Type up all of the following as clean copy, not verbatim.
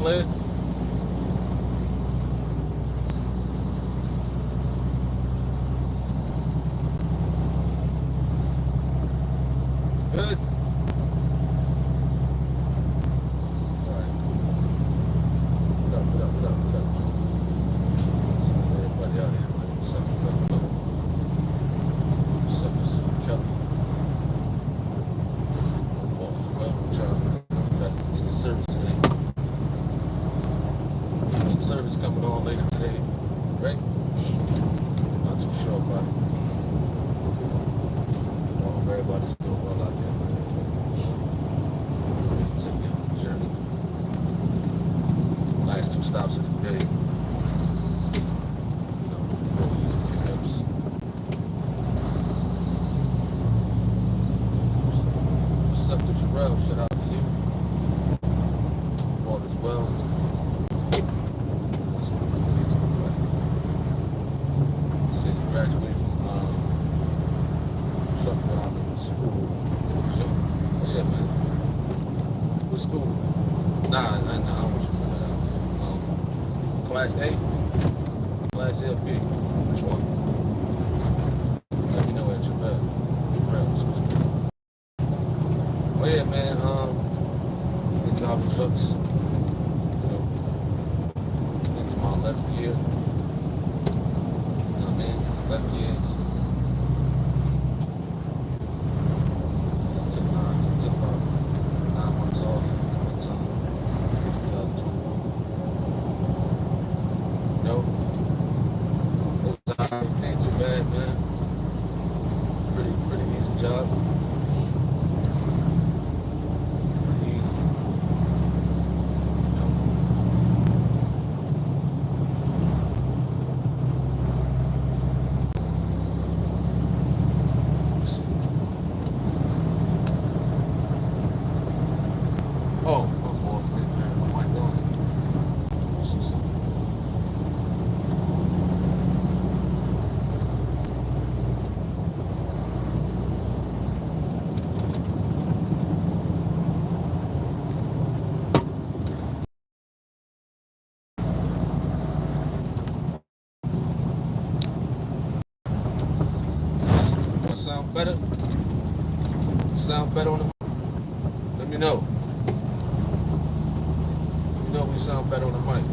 clear? Good. All right. What up? Everybody out here, man. What's up, Kelly? All is well with y'all, man. Got any service today. Any service coming on later today, right? Not too sure about it. Everybody's doing well out there, man. Take me on the journey. Last 2 stops of the day. You know, easy pickups. What's up to Jarrell? Shout out to you. All is well. Said you graduated from truck driving school. Oh yeah, man. What school? Nah, I don't want you to put that out there. Class A? Class A or B? Which one? Let me know at Jarrell, excuse me. Oh yeah, man. Been driving trucks. You know, I think it's my 11th year. You know what I mean? 11 years. Took about 9 months off one time, 2021. You know, it's ain't too bad, man. Pretty easy job. Pretty easy. You know. Let's see. Oh, my fault. My mic on. Let's see something. Sound better? Sound better on the mic? Let me know. You know we sound better on the mic.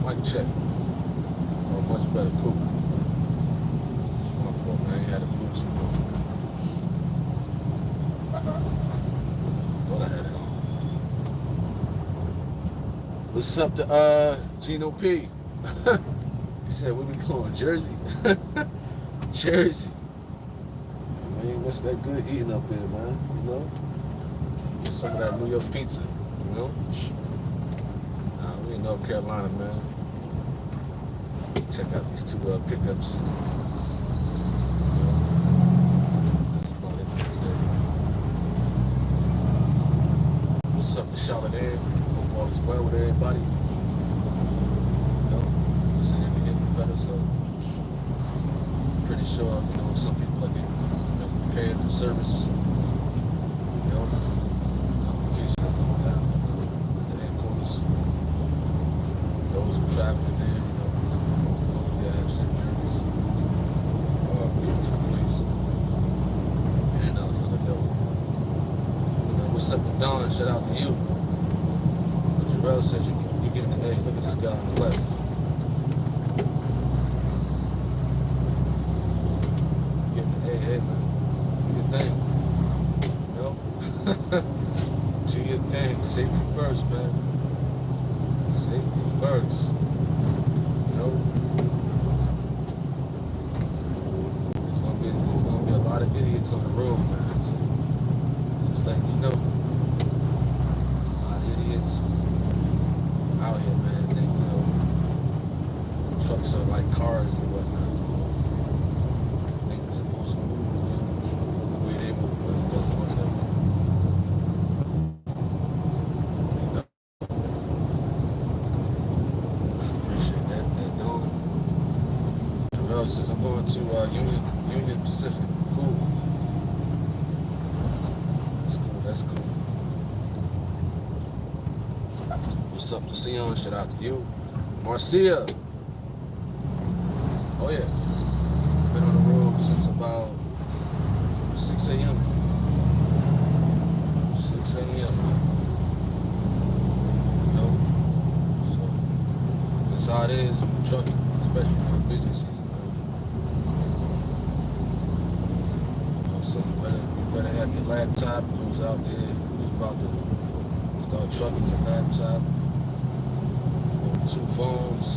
Mic check. Oh, much better. Cool. It's my fault, man. I ain't had a Bluetooth on. Thought I had it on. What's up to Gino P? He said, where we going? Jersey? Jersey. Man, what's that good eating up there, man? You know? Get some of that New York pizza, you know? We in North Carolina, man. Check out these 2 pickups. You know? That's about it for today. What's up to Charlotte Air? Hope all is well with everybody. You know? Seeing me getting better, so pretty sure, you know, some people are getting prepared for service. You know, complications going down at the headquarters. Those who traveling there, you know, they have safe journeys getting to the place in Philadelphia. You know, what's up with Don? Shout out to you. Jarrell says you're getting the A. Look at this guy on the left. Hey, man, do your thing, you know? Do your thing, safety first, man, safety first, you know? There's gonna be a lot of idiots on the road, man, so just letting you know, a lot of idiots out here, man, think, you know, trucks are like cars or whatnot. Says I'm going to Union Pacific. cool. That's cool. That's cool. What's up to Sion? Shout out to you. Marcia. Oh yeah. Been on the road since about 6 a.m. 6 a.m. You know? So that's how it is when you're trucking, especially in busy season. You know, so you better have your laptop. Who's out there who's about to start trucking your laptop. You know, 2 phones,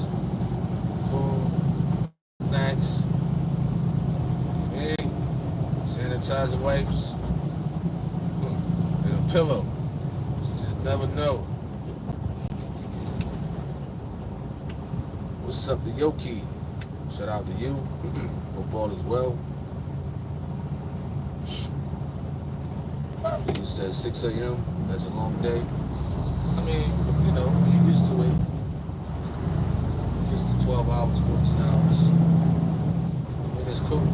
food, snacks, hey, sanitizer wipes, and a pillow. You just never know. What's up to Yoki? Shout out to you. Hope all is well. You said 6 a.m. That's a long day. I mean, you know, you're used to it. You're used to 12 hours, 14 hours. I mean, it's cool.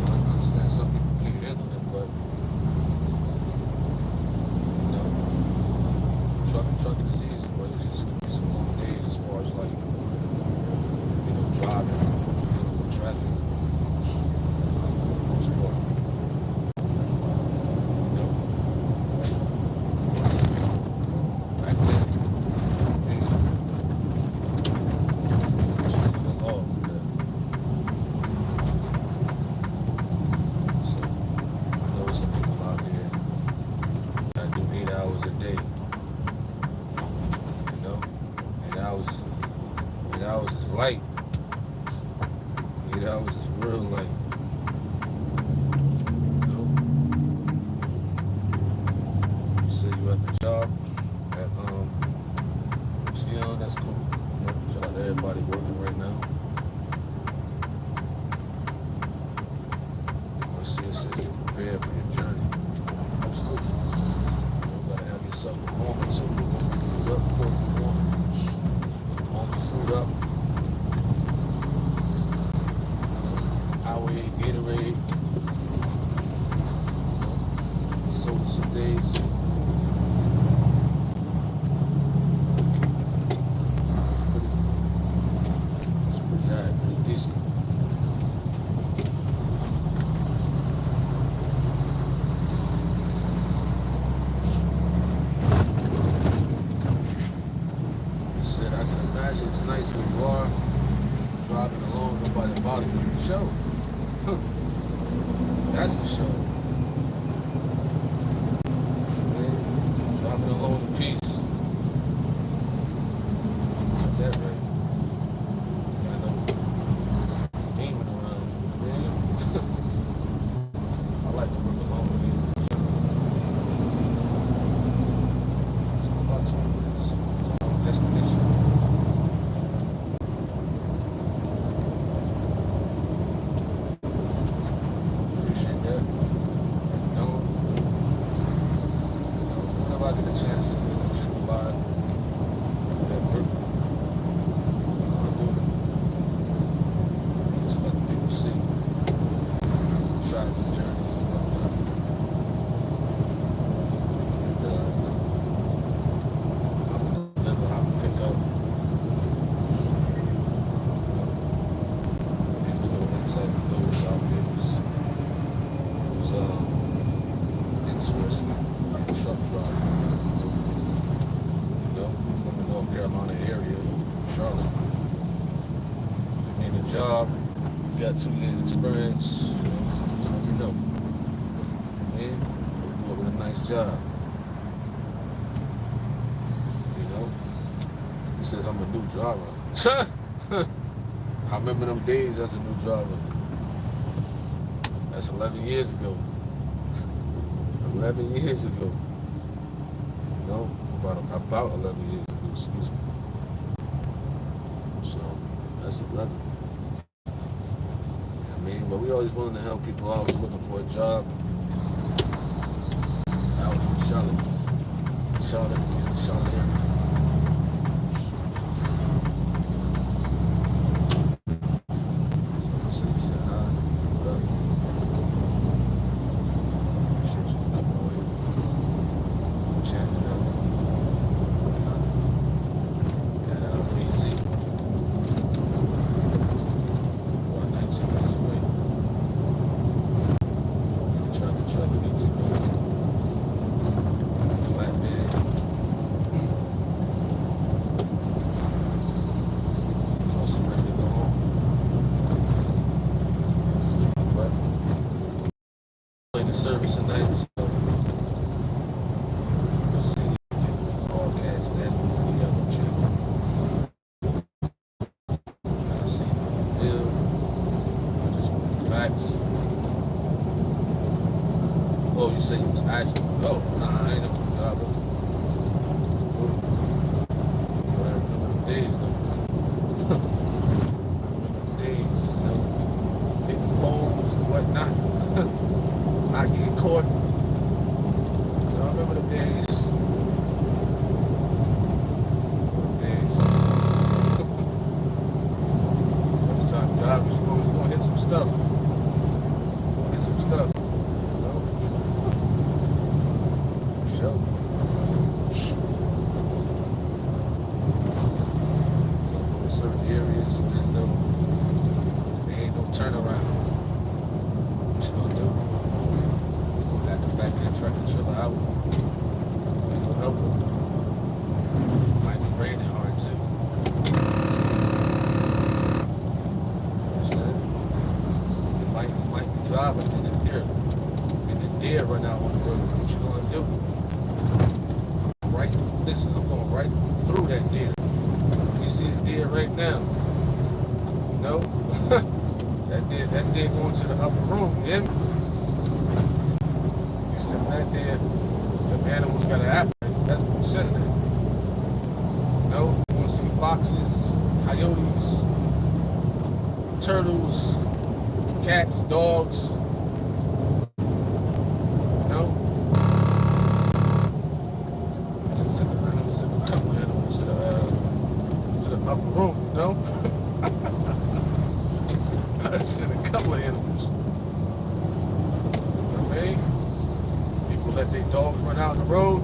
I understand some people can't handle it, but you know, trucking is easy, but it's just gonna be some long days as far as like, you know, driving, dealing with traffic. For the most part. You know. Back then, man, changed the law. Yeah. So I know some people out there that do 8 hours a day. You know, 8 hours is light. 8 hours is real light. You know, you say you at the job at Sion, that's cool. You know, shout out to everybody working right now. See, it says you're prepared for your journey. Absolutely. You gotta have yourself a moment too. Warm your food up, warm your food up. Powerade, Gatorade, soda some days. It's pretty high, pretty decent. Said, I can imagine it's nice when you are driving along, nobody bothers you. For sure. That's for sure. Man, driving along in peace. Got that right. Got no demon around you, man. I like to work alone with you. So about 20 minutes. Destination. Appreciate that. Whenever I get a chance to shoot by that work, I'll do it. Just let the people see traveling journeys and whatnot. And I would pick up maybe a little insight from those out there who's interested in truck driving. You know, from the North Carolina area, Charlotte. You need a job, you got 2 years experience, you know, let me know. Man, you with a nice job. You know? He says I'm a new driver. I remember them days as a new driver. That's 11 years ago. 11 years ago. You know, about 11 years ago, excuse me. So, that's 11. I mean, but we always willing to help people out who's looking for a job. Out in Charlotte area. So, say hi, what up? service tonight, so we'll see if we can broadcast that on the other channel. I see Phil. I just relax. Oh, you said he was asking. Oh, nah, I ain't know the driver. But I remember them days, though. Whatnot, not getting caught. I remember the days. First time drivers, you're gonna hit some stuff. Hit some stuff. You know? For sure. In certain areas, there's no, there ain't no turnaround. Back there, truck and chill out. It'll help them. Might be raining hard too. Understand? You might be driving and the deer run out on the road. What you gonna do? I'm going right through that deer. You see the deer right now? No? that deer going to the upper room, you hear me? Sitting right there, the animals got an appetite. That's what I'm sitting there. No, you want to see foxes, coyotes, turtles, cats, dogs. No. I done sent a couple of animals to the upper room. No. I done sent a couple of animals. You know what I mean? Let their dogs run out on the road.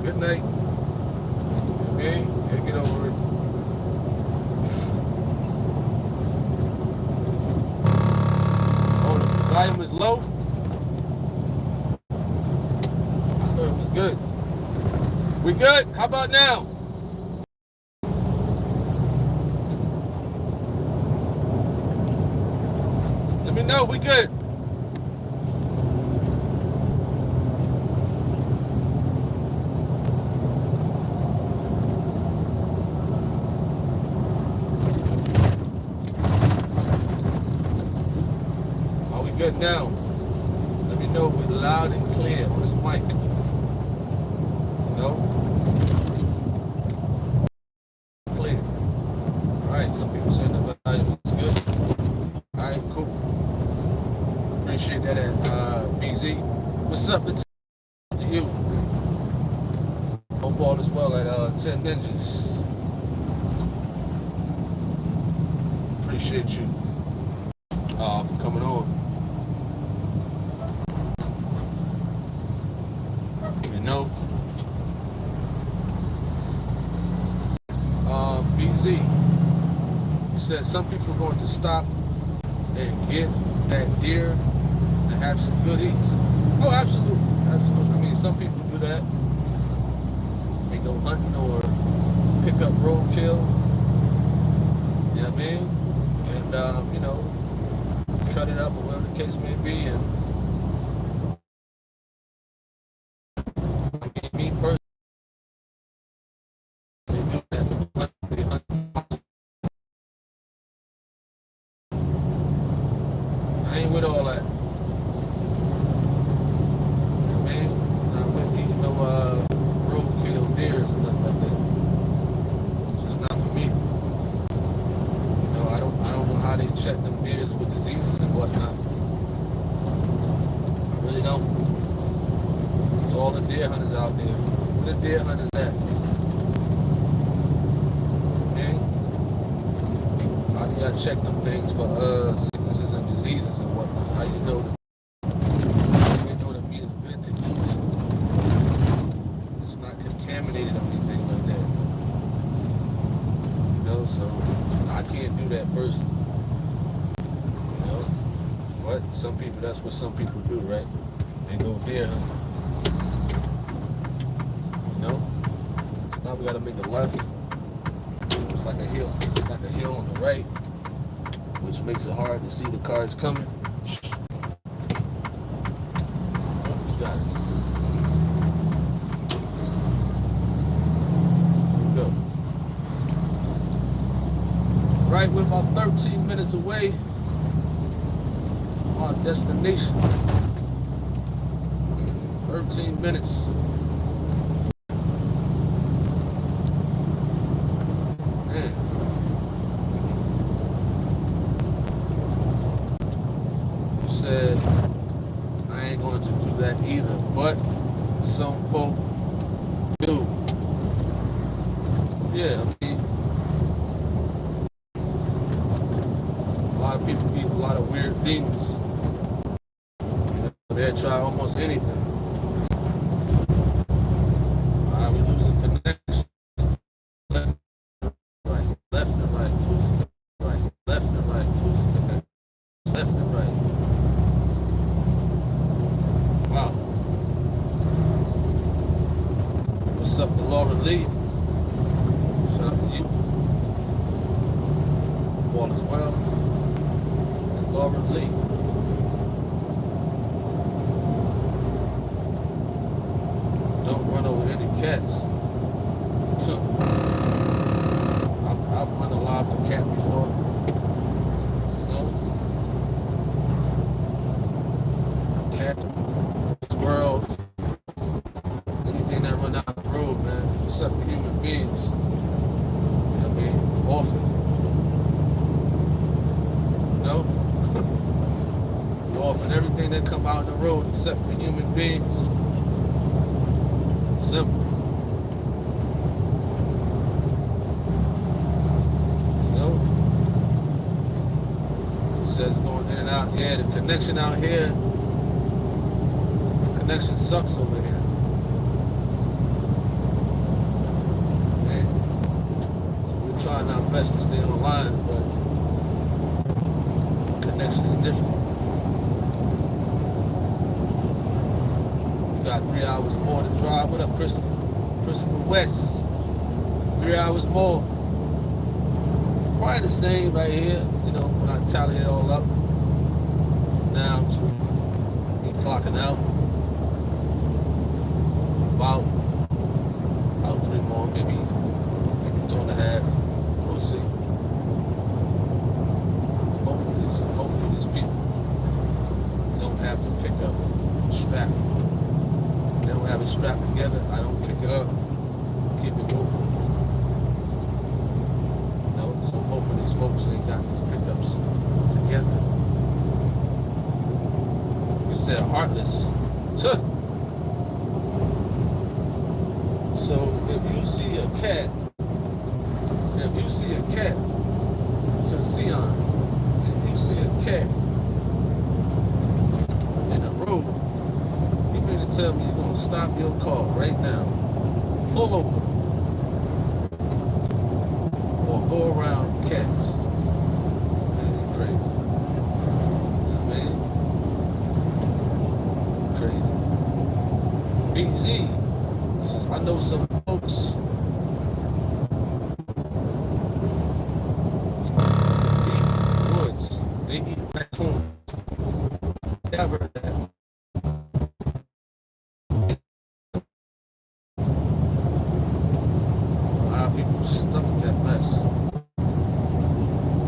Good night. Okay, yeah, get over it. Oh, the volume is low. I thought it was good. We good? How about now? Let me know. We good. Good now. Let me know if we're loud and clear on this mic. No? Clear. Alright, some people saying the volume is good. Alright, cool. Appreciate that at BZ. What's up to you? Hope all is well at 10 Ninjas. Appreciate you for coming on. You know, BZ, you said some people are going to stop and get that deer and have some good eats. Oh, absolutely, absolutely. I mean, some people do that. They go hunting or pick up roadkill. You know what I mean? And you know, cut it up or whatever the case may be, and me personally, they do that. They hunt. I ain't with all that. I mean, not with eating no roadkill deers or nothing like that. It's just not for me. You know, I don't know how they check them deers for diseases and whatnot. I really don't. All the deer hunters out there. Where the deer hunters at? Okay? How do y'all check them things for sicknesses and diseases and whatnot? How you know the meat is good to eat? It's not contaminated or anything like that. You know, so I can't do that personally. You know? But some people, that's what some people do, right? They go deer hunting. No. Now we gotta make a left. It's like a hill. It's like a hill on the right, which makes it hard to see the cars coming. Alright, we're about 13 minutes away from our destination. 13 minutes. Man. You said I ain't going to do that either, but some folk do. Yeah, I mean, a lot of people eat a lot of weird things. They'll try almost anything. We're losing connection. Left, right, left and right, losing right, left and right, losing connection. Left and right. Wow. What's up to Laura Lee? Shout out to you. All is well. And Laura Lee. Don't run over any cats. I've unalived a cat before. You know? Cats, squirrels, anything that run out the road, man, except for human beings. You know what I mean? Often. You know? You orphan everything that come out the road except for human beings. Simple. You know? It says going in and out. Yeah, the connection out here, the connection sucks over here. Man. So we're trying our best to stay online, but connection is different. We got 3 hours more to drive. What up, Christopher? Christopher West. 3 hours more. Probably the same right here, you know, when I tally it all up. From now to me clocking out. About 3 more, maybe 2.5. We'll see. Hopefully these people don't have to pick up a strap. They don't have it strapped together. I don't pick it up. Keep it moving. You know, so I'm hoping these folks ain't got these pickups together. You said heartless. So if you see a cat, to Sion, if you see a cat in the road, you mean to tell me you're gonna stop your car right now, pull over, or go around cats? Man, you crazy. You know what I mean? Crazy. BZ, he says, I know some folks. Deep woods, they eat raccoons. Never that. People stomach that mess.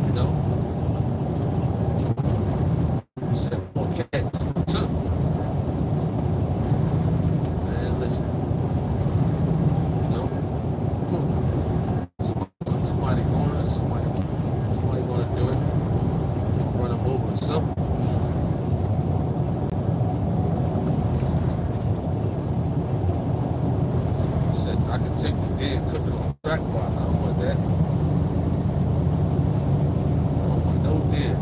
You know? We said more cats too. Man, listen. You know? Somebody gonna do it. Run them over or something. Said I can take the day and cook it on crack pot. I don't want that. I don't want no deer.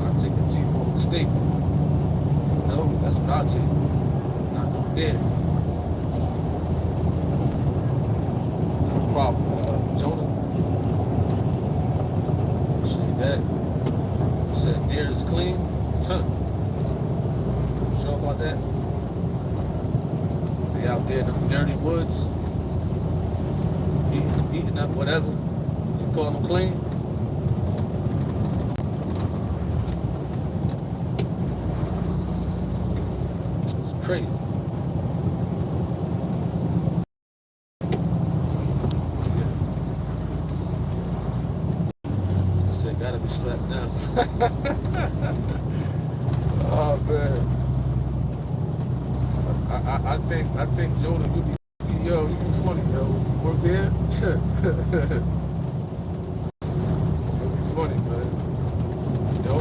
I'll take a T-bone steak. No, that's what I'll take. Not no deer. No problem. Jonah. Appreciate that. You said deer is clean? Huh. You sure about that? They out there in the dirty woods, eating up whatever. You call them clean? It's crazy. gotta be strapped down. Oh man. I think Jonah, you be funny, yo. Work there? You be funny, man. Yo.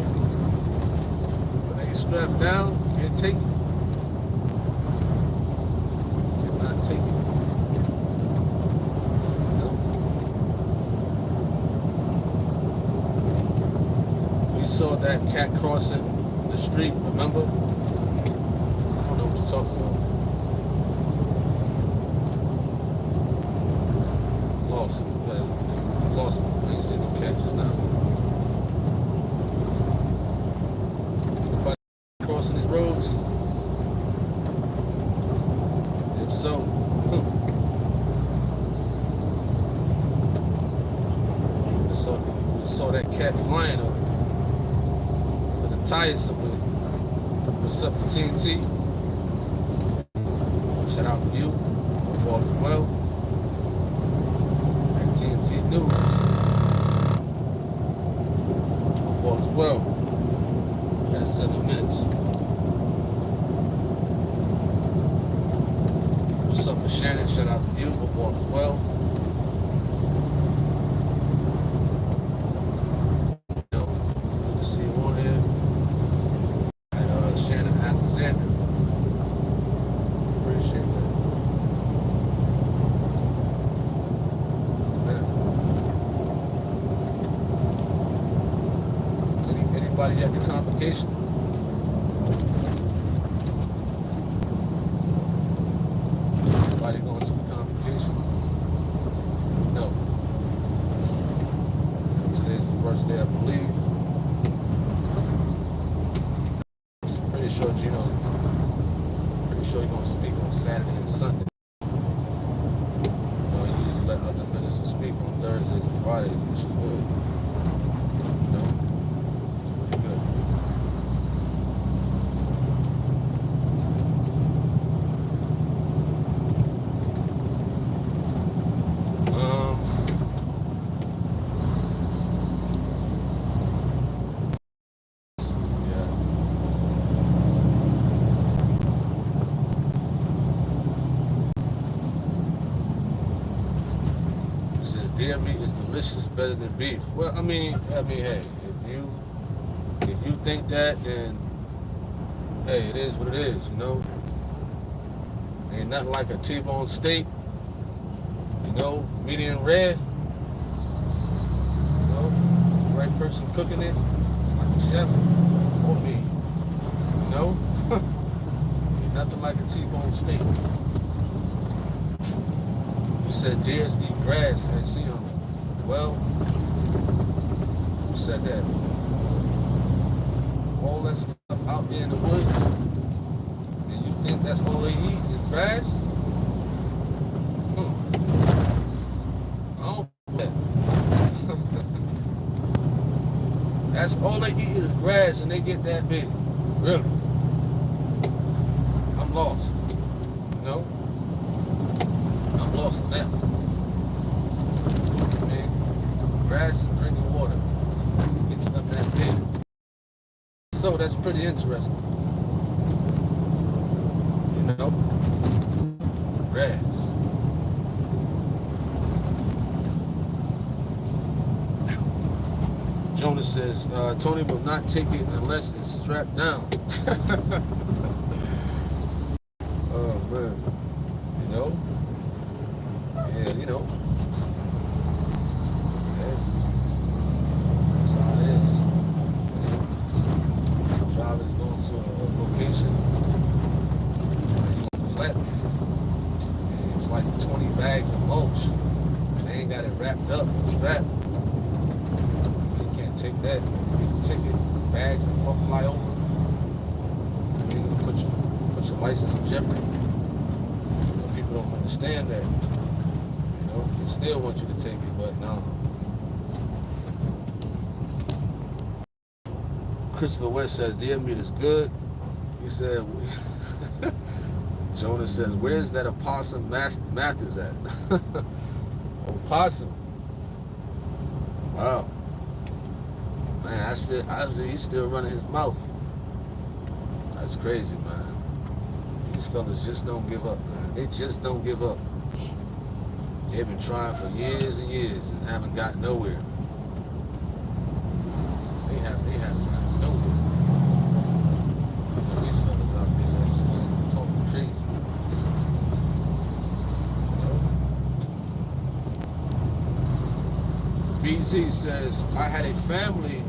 When they strapped down, can't take it. Cannot take it. We saw that cat crossing the street, remember? I don't know what you're talking about. Lost. Lost. I ain't seen no cat just now. Anybody crossing these roads? If so, we saw that cat flying on the tire somewhere. What's up, TNT? Shout out to you. Hope all is well. At TNT News. Hope all is well. We got 7 minutes. What's up, Shannon? Shout out to you. Hope all is well. Anybody at the convocation? Anybody going to the convocation? No. Today's the first day, I believe. Pretty sure you're going to speak on Saturday and Sunday. You usually let other ministers speak on Thursdays and Fridays, which is good. Deer meat is delicious, better than beef. Well, I mean, hey, if you think that, then hey, it is what it is, Ain't nothing like a T-bone steak, medium rare. The right person cooking it, like the chef or me. Ain't nothing like a T-bone steak. You said deers eat grass. I didn't see them. Well, who said that? All that stuff out there in the woods, and you think that's all they eat is grass? I don't do that. That's all they eat is grass, and they get that big. Really? I'm lost. I'm lost on that. Grass and drinking water gets them that big. So that's pretty interesting. Grass. Jonas says, Tony will not take it unless it's strapped down. Oh man. Yeah, that's how it is. Drivers going to a location, you on the flatbed. It's like 20 bags of mulch, and they ain't got it wrapped up or strapped. You can't take that. You get a ticket, bags and fly over. You put your license in jeopardy. People don't understand that. They still want you to take it, but no. Christopher West says deer meat is good. He said, Jonas says, where's that opossum Mathis at? Opossum. Wow. Man, he's still running his mouth. That's crazy, man. These fellas just don't give up, man. They just don't give up. They've been trying for years and years and haven't got nowhere. They haven't got nowhere. You know, these fellas out there that's just talking crazy. You know? BZ says, I had a family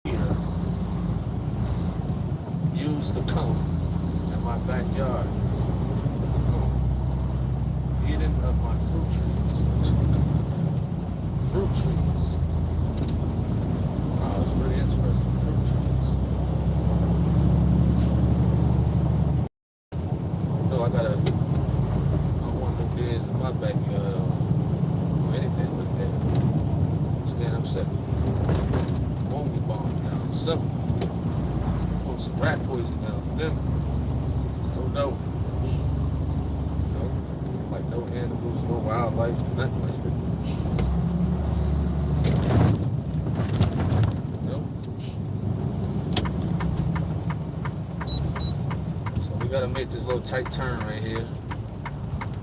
here used to come in my backyard. Eating of my fruit trees. Fruit trees. Wow, it's pretty interesting. Fruit trees. No, I don't want no deers in my backyard or anything like that. Stand up second. Won't be bombed down. Something. Want some rat poison now for them. No. Like no animals, no wildlife, nothing like that. Nope. So we gotta make this little tight turn right here.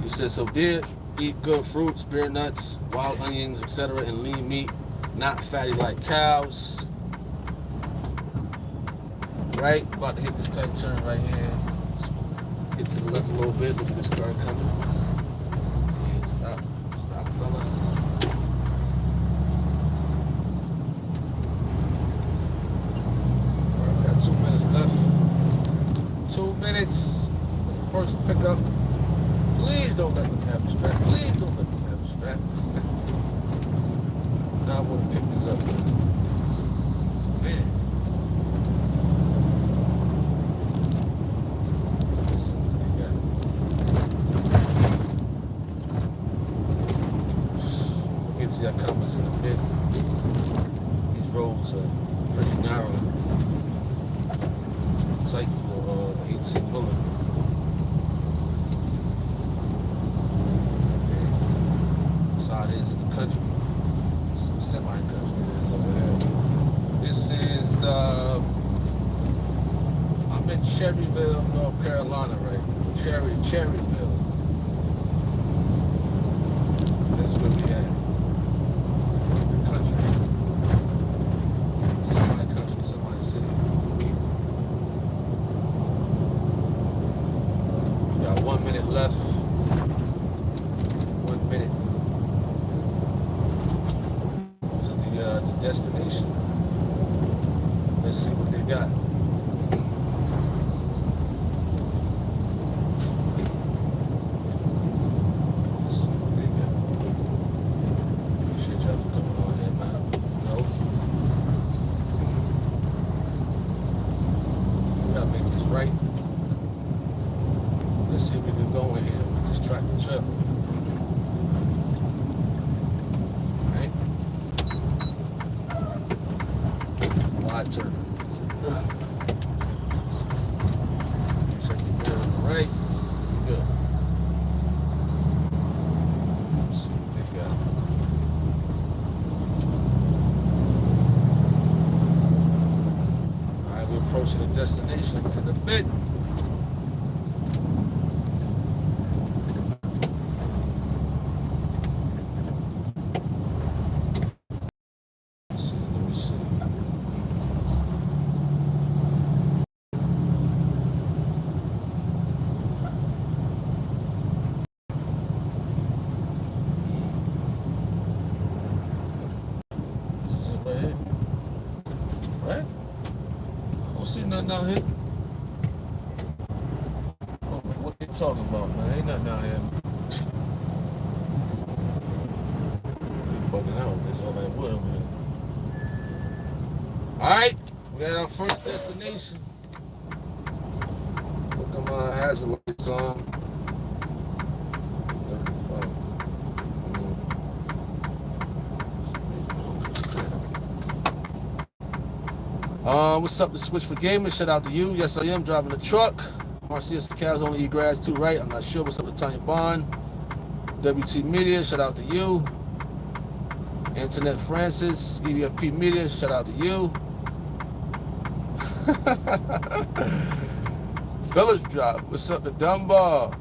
You said, so deer eat good fruits, beer nuts, wild onions, etc., and lean meat, not fatty like cows. Right? About to hit this tight turn right here. Get to the left a little bit. Look at this car coming. Stop, fella. Alright, we got 2 minutes left. 2 minutes for the first pickup. Please don't let them have the strap. Please don't let them have the strap. Now I want to pick this up. Man. Your comments in a bit. These roads are pretty narrow, tight for 18-wheeler. That's how it is in the country. It's semi-country over there. This is I'm in Cherryville, North Carolina, right? Cherryville. That's where we at. Left 1 minute to the destination. Let's see what they got. Appreciate y'all for coming on here, man. We gotta make this right. Let's see if we can go in here with this tractor trailer. Alright. Wide turn. Check the mirror on the right. Good. Let's see what they got. Alright, we're approaching the destination in a bit. Right? I don't see nothing out here. I don't know what you're talking about, man. Ain't nothing out here. You're bugging out. That's all that wood over there. Alright, we got our first destination. Put them hazard lights on. 35. What's up, the Switch for Gamers? Shout out to you. Yes, I am driving the truck. Marcius cows only eat grass too, right? I'm not sure. What's up to Tanya Bond? WT Media, shout out to you. Internet Francis, EDFP Media, shout out to you. Phillips Drop, what's up, the Dunbar?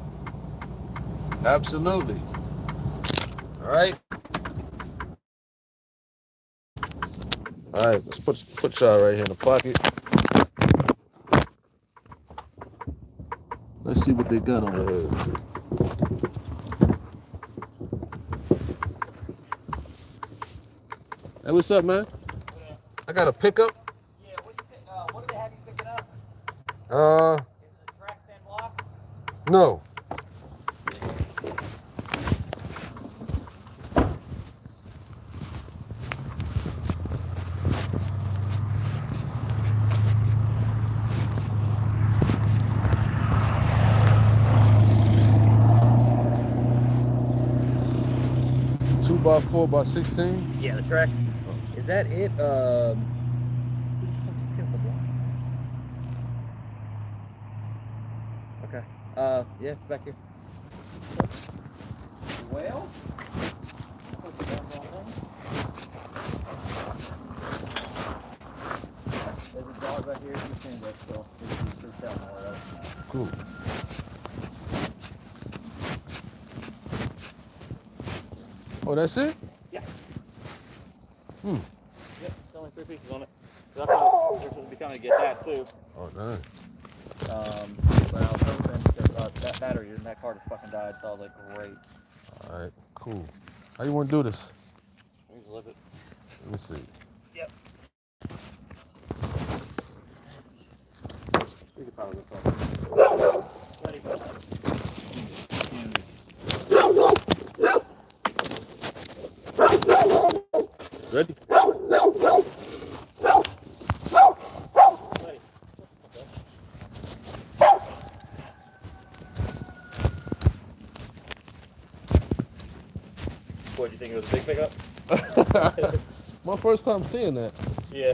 Absolutely. All right. All right, let's put y'all right here in the pocket. Let's see what they got over here. Hey, what's up, man? I got a pickup. Yeah, what do they have you picking up? Is it a track stand block? No. 2x4x16? Yeah, the tracks. Is that it? Okay. Yeah, it's back here. Well, there's a dog back here. He's standing there still. He's selling all that. Cool. Oh, that's it? Yeah. Hmm. Yep, it's only 3 pieces on it. So I thought they're supposed to be coming to get that too. Oh, nice. But I was hoping because that battery in that car just fucking died, so I was like, great. All right, cool. How you want to do this? Let me just look it. Let me see. Yep. We could probably go talk. Ready? Ready? What, do you think it was a big pickup? My first time seeing that. Yeah.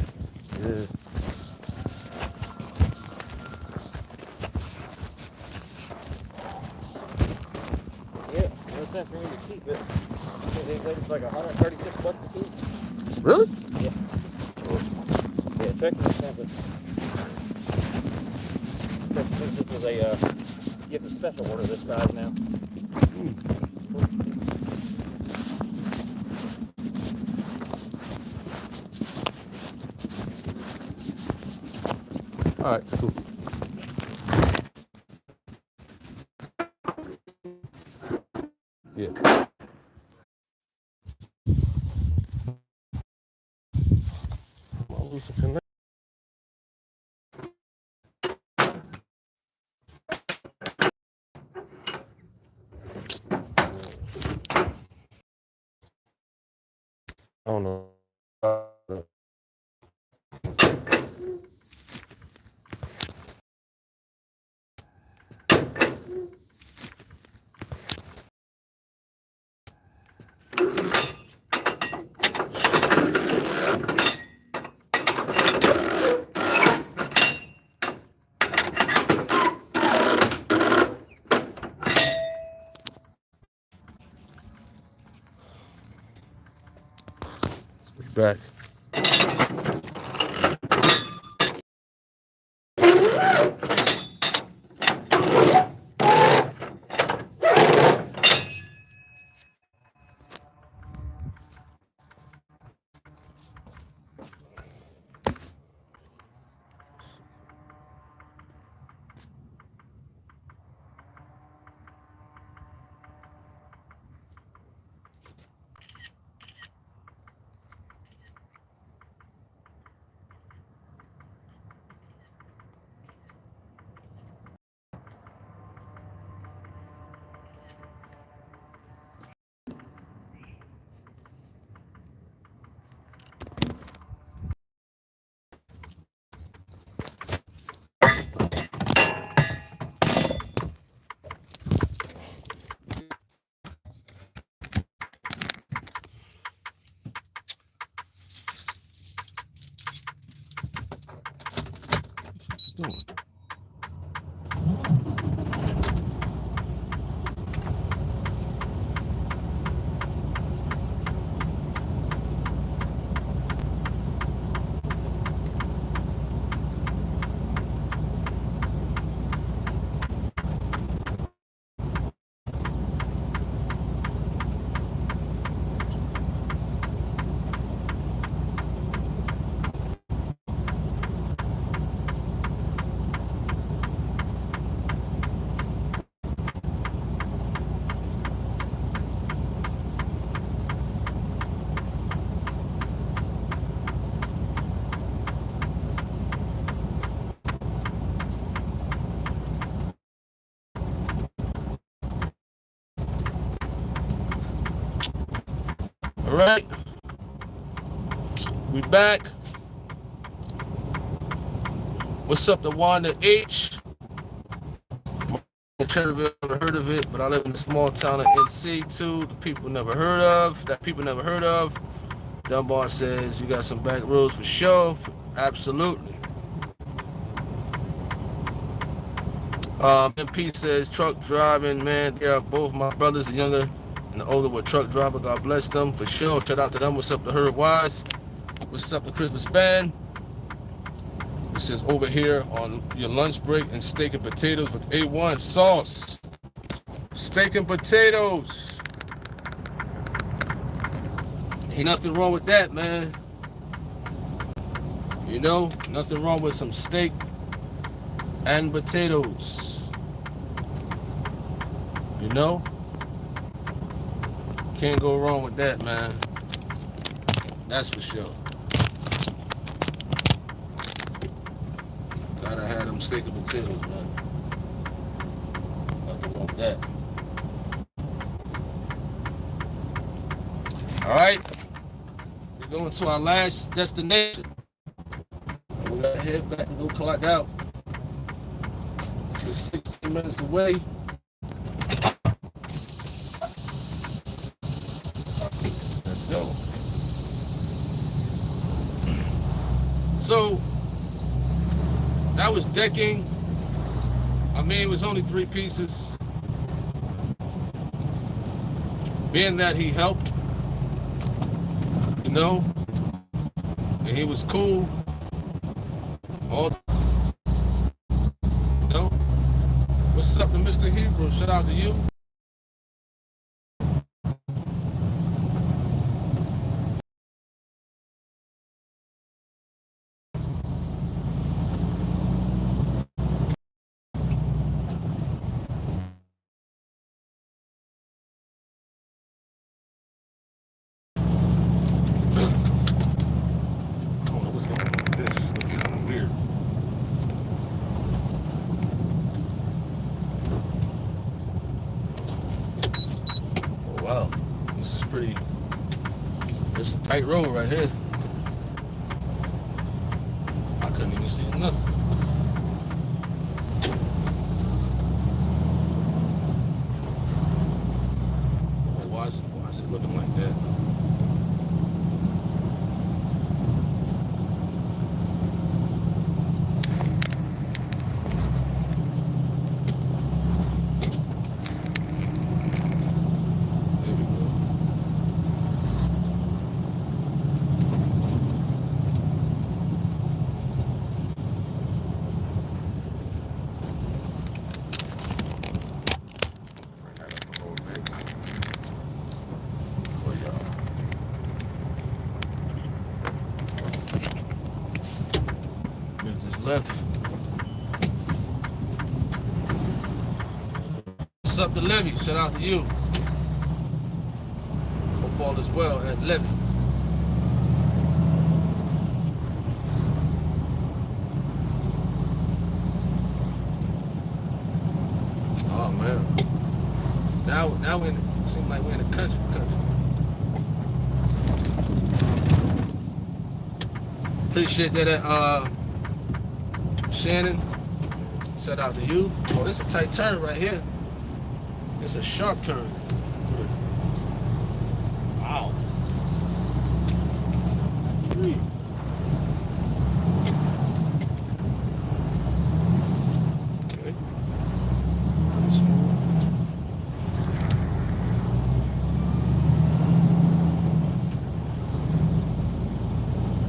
Yeah. Yeah, no sense for me to keep it. They think it's like $136 a piece. Really? Yeah. Yeah, Texas is expensive. Except since this was a you have a special order this size now. All right, cool. Yeah. I don't know. Back. All right. We back. What's up to Wanda H? In Cherryville, never heard of it, but I live in a small town of NC too. The people never heard of. Dunbar says you got some back roads for sure. Absolutely. MP says truck driving, man. They are both my brothers, the younger and the older were truck driver. God bless them for sure. Shout out to them. What's up to Herb Wise? What's up to Christmas Span? It says over here on your lunch break and steak and potatoes with A1 sauce. Steak and potatoes. Ain't nothing wrong with that, man. You know, nothing wrong with some steak and potatoes. You know? Can't go wrong with that, man. That's for sure. Gotta have them steak and potatoes, man. Nothing wrong with that. Alright. We're going to our last destination. And we gotta head back and go clock out. It's 16 minutes away. Let's go. So that was decking. I mean, it was only 3 pieces. Being that he helped, you know, and he was cool. All, you know, what's up to Mr. Hebrew? Shout out to you. Wow, this is pretty, it's a tight road right here. I couldn't even see nothing. Why is it looking like that? Left. What's up to Levy? Shout out to you. Hope all is well at Levy. Oh man. Now we seem like we're in the country. Appreciate that Shannon, shout out to you. Oh, this is a tight turn right here. It's a sharp turn. Wow. Okay. Smooth.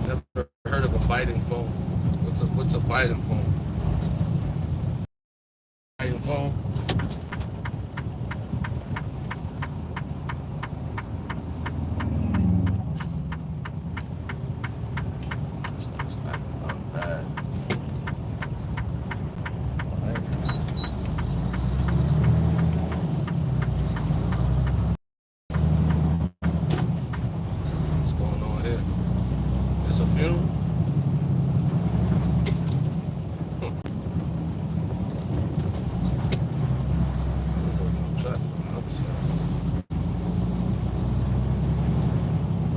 Never heard of a biting phone. What's a biting phone? Biting phone? It's not bad. What's going on here? It's a funeral?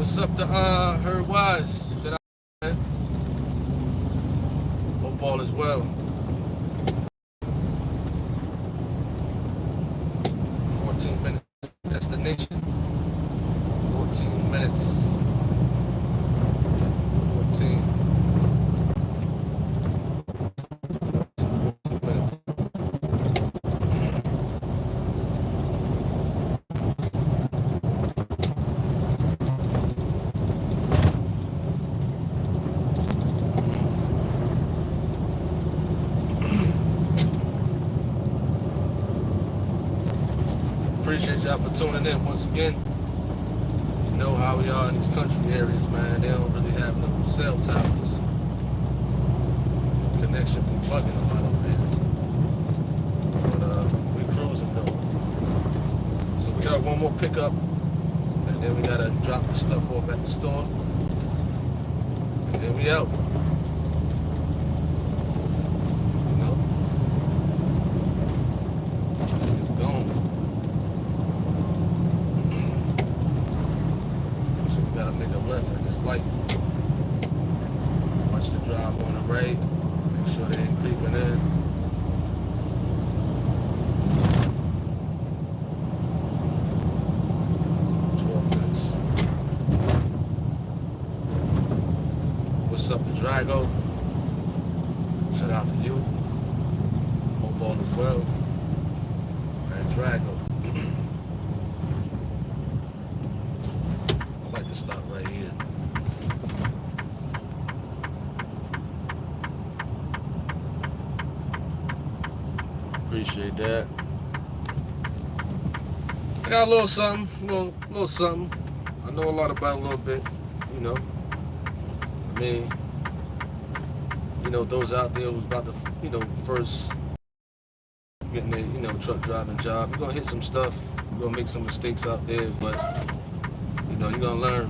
What's up to her wise? Shout out, man. Hope all is well. 14 minutes destination. 14 minutes. 14 minutes. Appreciate y'all for tuning in once again. You know how we are in these country areas, man. They don't really have no cell towers. Connection be bugging a lot over there. But we cruising though. So we got one more pickup, and then we gotta drop the stuff off at the store. And then we out. You know? It's gone. Gotta make a left at this light. Watch the drive on the right. Make sure they ain't creeping in. What's up to Drago? Shout out to you. Hope all is well. And Drago. To stop right here. Appreciate that. I got a little something, little something. I know a lot about a little bit, you know. I mean, you know, those out there who's about to, you know, first getting their, you know, truck driving job. You're gonna hit some stuff. You're gonna make some mistakes out there, but you know, you're gonna learn.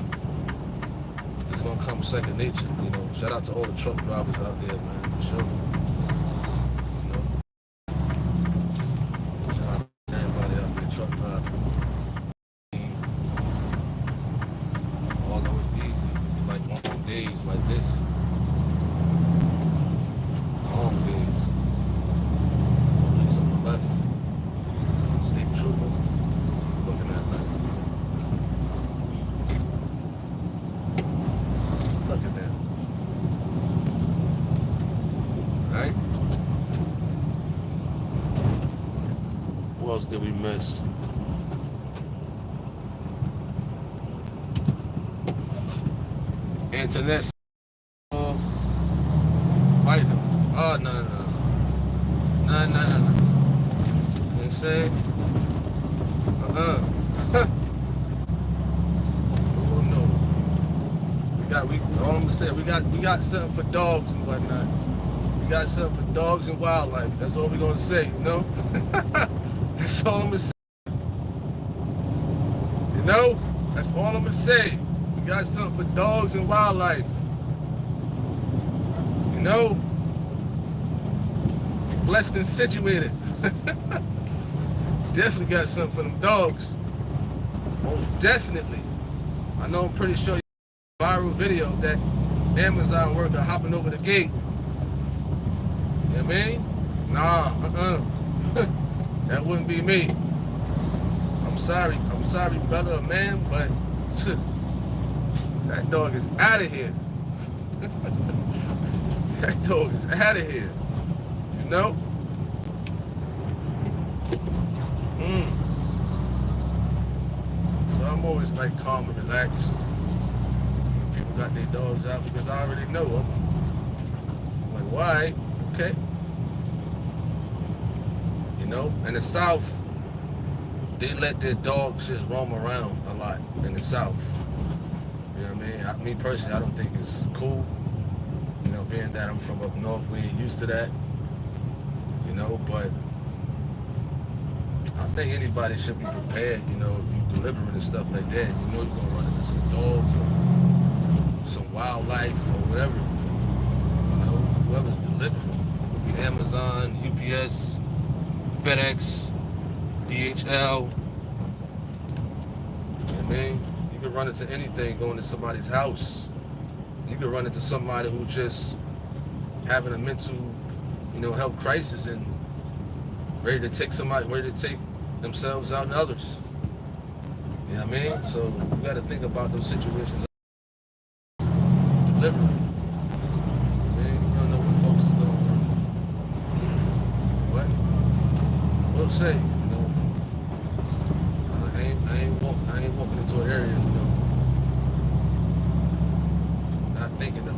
It's gonna come second nature, you know. Shout out to all the truck drivers out there, man, for sure. You know. Shout out to everybody out there, truck driving. Although it's easy, like long days like this. Long days. Police on the left. State trooper. Looking at that. Look at that. Right? What else did we miss? Internet. White. Oh, no. No. You know what I'm saying? All I'm gonna say, we got something for dogs and whatnot. We got something for dogs and wildlife. That's all we're gonna say, you know? That's all I'm gonna say. You know? That's all I'm gonna say. We got something for dogs and wildlife. You know? Blessed and situated. Definitely got something for them dogs. Most definitely. I know I'm pretty sure viral video that Amazon worker hopping over the gate. You know what I mean? Nah, that wouldn't be me. I'm sorry, brother or man, but that dog is out of here. That dog is out of here. You know? So I'm always like calm and relaxed. Got their dogs out because I already know them. I'm like, why? Okay. You know, in the South, they let their dogs just roam around a lot in the South. You know what I mean? Me personally, I don't think it's cool. You know, being that I'm from up north, we ain't used to that. You know, but I think anybody should be prepared, you know, if you're delivering and stuff like that. You know you're gonna run into some dogs or some wildlife or whatever, you know, whoever's delivering, Amazon, UPS, FedEx, DHL, you know what I mean? You're could run into anything going to somebody's house. You could run into somebody who just having a mental, health crisis and ready to take themselves out and others. You know what I mean? So you got to think about those situations. Delivery. Man, you don't know what folks is going through. But we'll say, I ain't walking into an area, not thinking of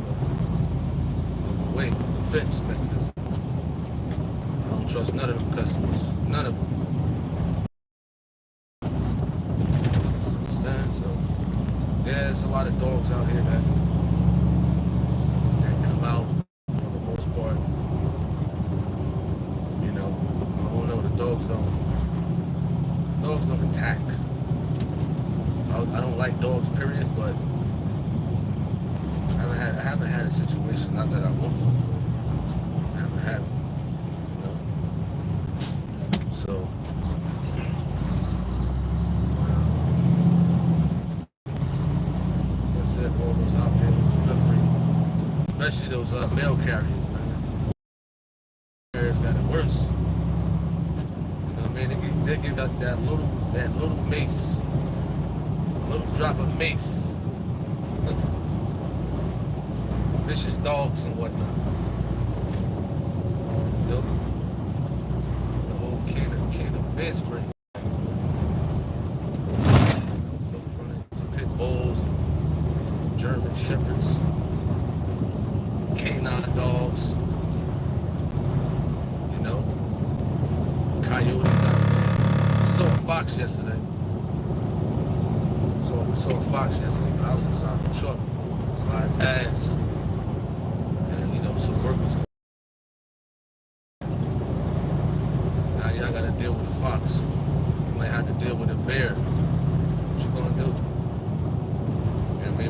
a way, a defense mechanism. I don't trust none of them customers. None of them. Understand? So, yeah, there's a lot of dogs out here that come out for the most part. I don't know, the dogs don't attack. I don't like dogs, period, but I haven't had a situation, not that I want one. I haven't had one. So I said for all those out there delivering, especially those mail carriers, man. Carriers got it worse. They give out that little mace, little drop of mace. Vicious dogs and whatnot. The whole can of bed spray. Folks running into pit bulls, German shepherds, canine dogs, coyotes out there. I saw a fox yesterday. We saw a fox yesterday, but I was inside the truck riding past. Some workers. Now y'all gotta deal with a fox. You might have to deal with a bear. What you gonna do?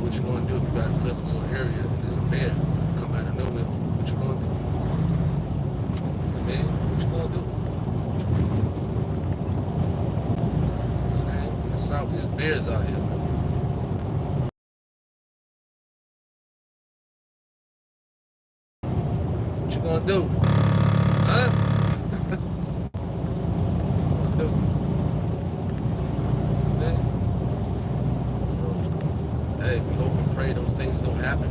What you gonna do if you gotta live into an area and there's a bear come out of nowhere? What you gonna do? What you gonna do? In the South, there's bears out here, man. What you gonna do? Huh? What you gonna do? So, hey, we hope and pray those things don't happen.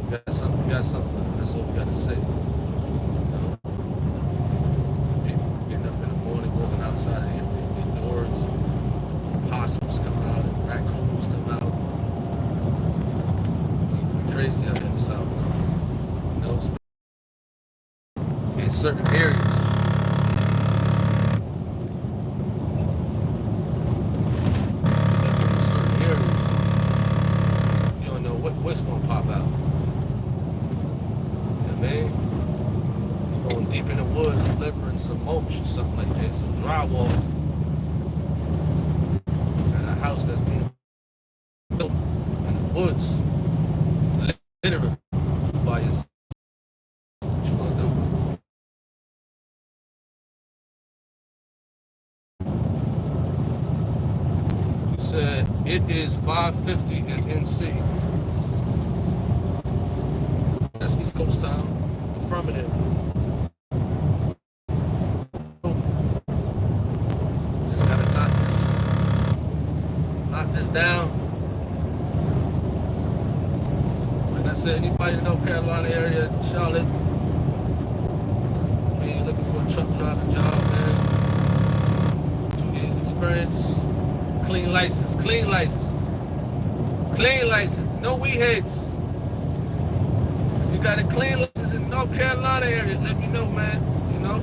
We got something. That's all we gotta say. People getting up in the morning, walking outside of their doors. Possums come out and raccoons come out. Crazy out here in the South. In certain areas. You don't know what's gonna pop out. You know what I mean? You're going deep in the woods, delivering some mulch or something like that, some drywall. And a house that's being built in the woods. Literally by yourself. What you gonna do? You said it is 5:50 in NC. That's East Coast time. Affirmative. Just gotta knock this down. Like I said, anybody in the North Carolina area, Charlotte, you're looking for a truck driving job, man. 2 years experience, clean license, no weed heads. If you got a clean license in the North Carolina area, let me know, man. We'll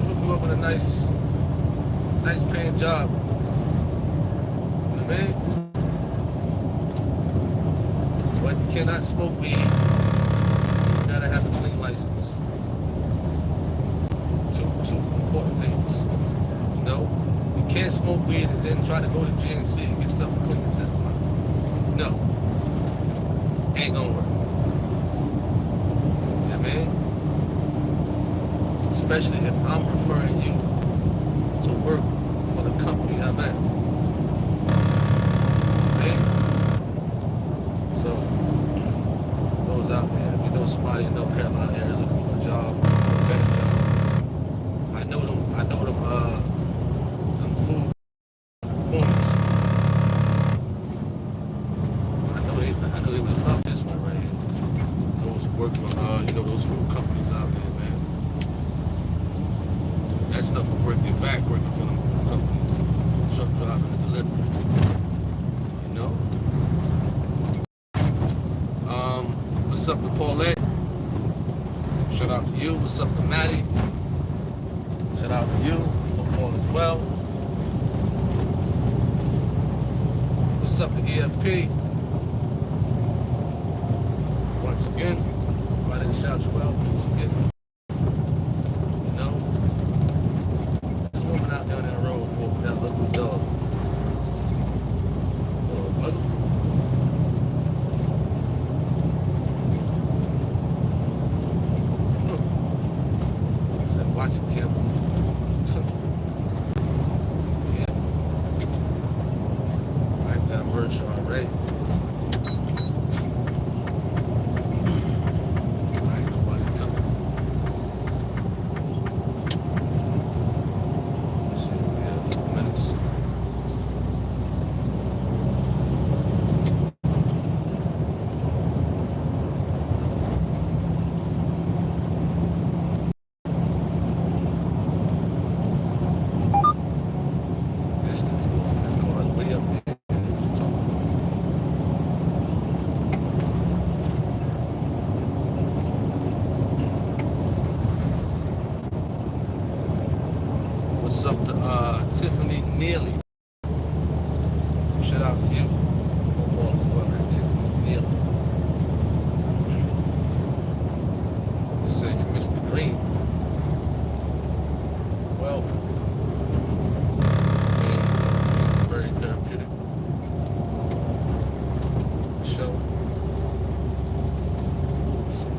hook you up with a nice paying job. You know what I mean? But you cannot smoke weed. You gotta have a clean license. Two important things. You can't smoke weed and then try to go to GNC and get something to clean the system out. No. Ain't gonna work. You know what I mean? especially if I'm referring you to work for the company I'm at. Right? So, those out there, if you know somebody in North Carolina area looking for a job, a better job. I know them food performance. I know they would love this one right here. Those who work for those food companies out there, man. That stuff will break your back working for them food companies. Truck driving and delivery. You know? What's up to Paulette? Shout out to you. What's up to Maddie? Shout out to you. Hope all is well. What's up to EFP? Once again, if I didn't shout you out, please forgive me. You know? There's a woman out there on that road with that little dog. Little mother. Watching Kim. Yeah. I've got a merch already. Alright, nobody coming. Let's see, we have a few minutes. What's up to Tiffany Neely? Shout out to you. Hope all is well, man. Tiffany Neely. You say you Mr. Green. Well, it's very therapeutic. Show. Let's see.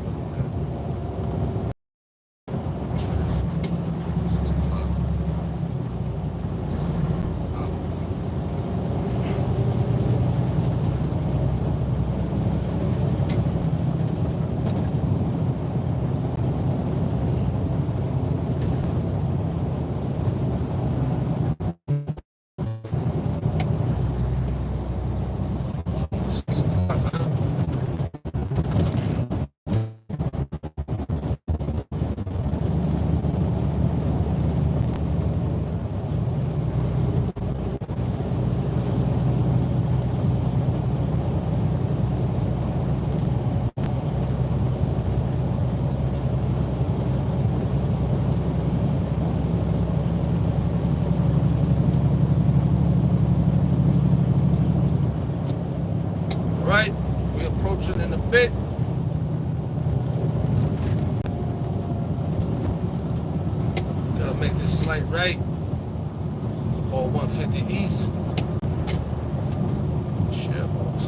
Right, we're approaching in a bit. Gotta make this slight right. Or 150 east. Share, folks.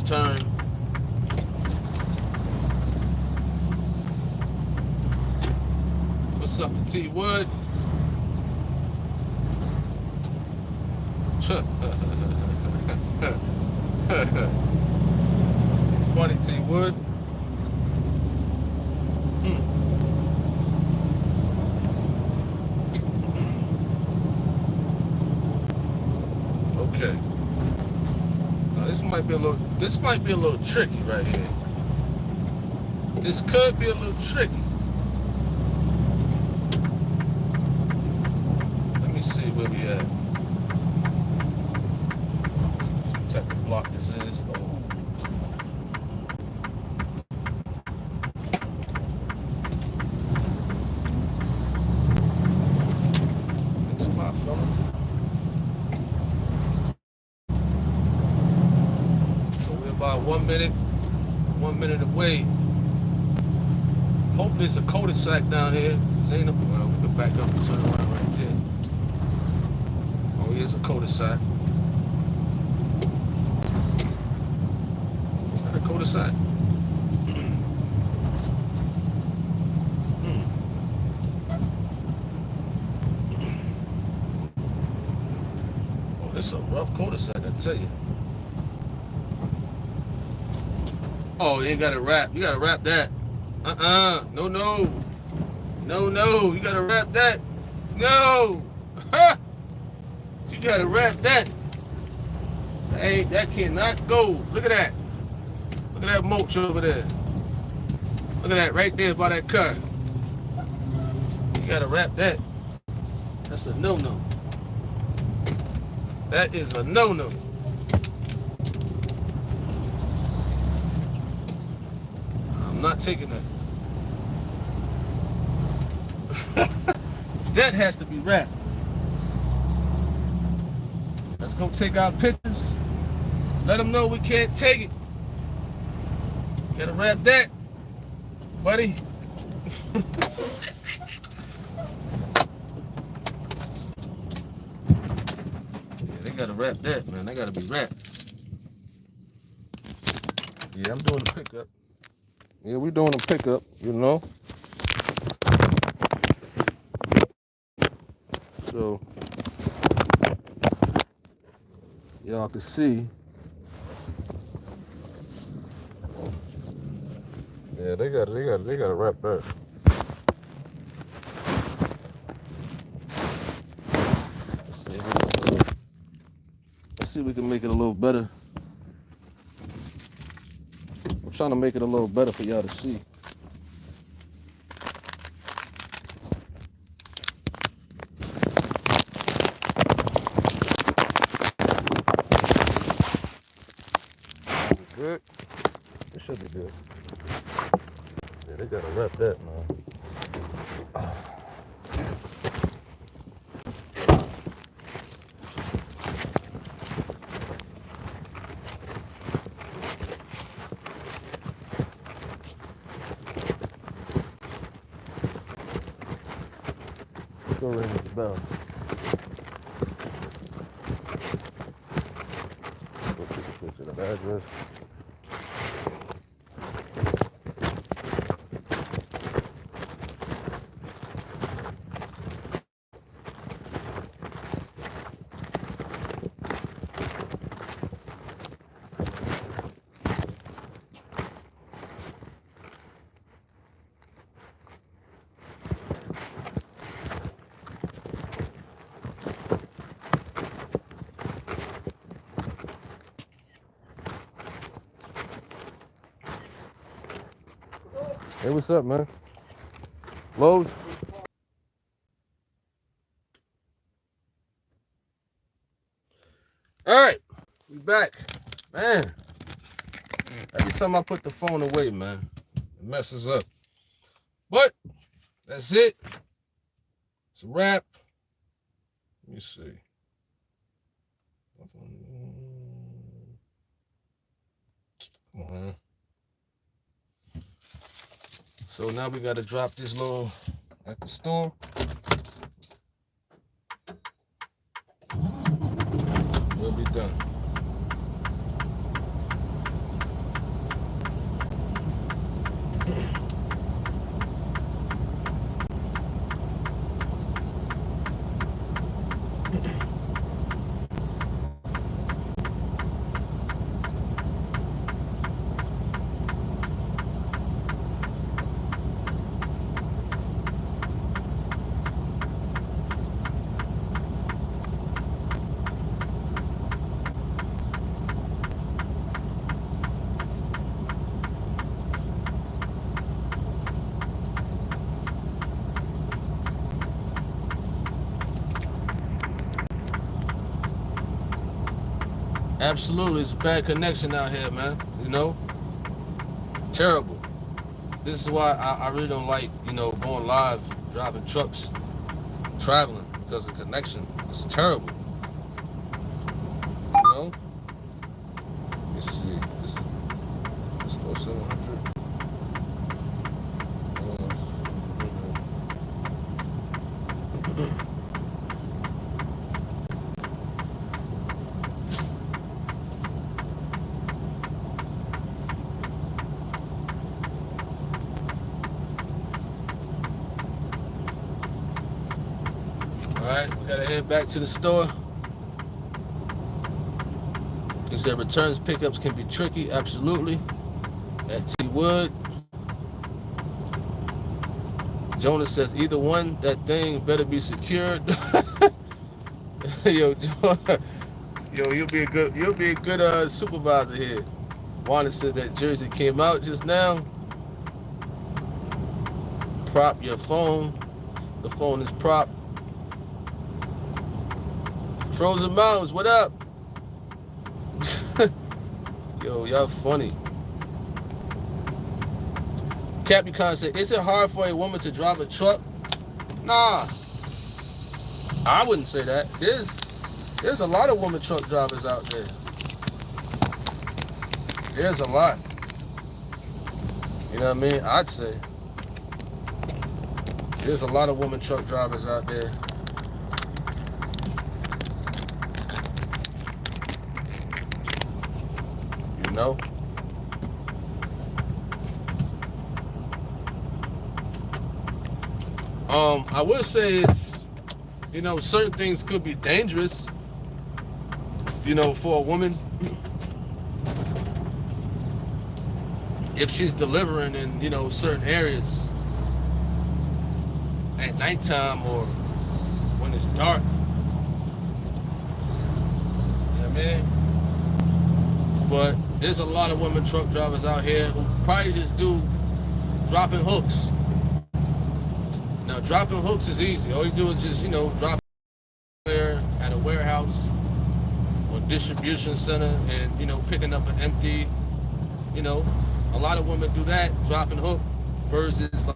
Turn. What's up to T Wood? Funny T Wood. Okay. This might be a little tricky right here. This could be a little tricky. Let me see where we at. block this is. Oh. Good spot, fella. So we're about 1 minute away. Hopefully it's a cul-de-sac down here. Ain't well, we can back up and turn around right there. Oh, here's a cul-de-sac. Is that a cul-de-sac? Oh, this is a rough cul-de-sac, I tell you. Oh, you ain't got to wrap. You got to wrap that. No, no. No, no. You got to wrap that. No. You got to wrap that. Hey, that cannot go. Look at that. Look at that mulch over there. Look at that right there by that car. You got to wrap that. That's a no-no. That is a no-no. I'm not taking that. That has to be wrapped. Let's go take our pictures. Let them know we can't take it. Gotta wrap that, buddy. Yeah, they gotta wrap that, man. They gotta be wrapped. Yeah, I'm doing the pickup. Yeah, we're doing a pickup, you know. So y'all can see. Yeah, they gotta wrap that. Let's see if we can make it a little better. I'm trying to make it a little better for y'all to see. Good. It should be good. Yeah, they gotta wrap that, man. Let's go ring this bell. Go take a picture of the address. Hey, what's up, man? Lowe's? All right, we back. Man, every time I put the phone away, man, it messes up. But that's it. It's a wrap. Let me see. Come on, man. So now we got to drop this load at the store. We'll be done. Absolutely, it's a bad connection out here, man. You know, terrible. This is why I really don't like, you know, going live, driving trucks, traveling, because of connection. It's terrible. You know? Let's see. Let's go 700. Alright, we gotta head back to the store. He said returns pickups can be tricky, absolutely. At T Wood. Jonas says either one, that thing better be secured. Yo, you'll be a good supervisor here. Wanda said that jersey came out just now. Prop your phone. The phone is propped. Frozen Mountains, what up? Yo, y'all funny. Capricorn said, is it hard for a woman to drive a truck? Nah. I wouldn't say that. There's a lot of woman truck drivers out there. There's a lot. You know what I mean? I'd say. There's a lot of woman truck drivers out there. You know? I would say it's, you know, certain things could be dangerous, you know, for a woman if she's delivering in, you know, certain areas at nighttime or when it's dark. You know what I mean? But there's a lot of women truck drivers out here who probably just do dropping hooks. Now, dropping hooks is easy. All you do is just, you know, drop there at a warehouse or distribution center and, you know, picking up an empty, you know, a lot of women do that, dropping hook, versus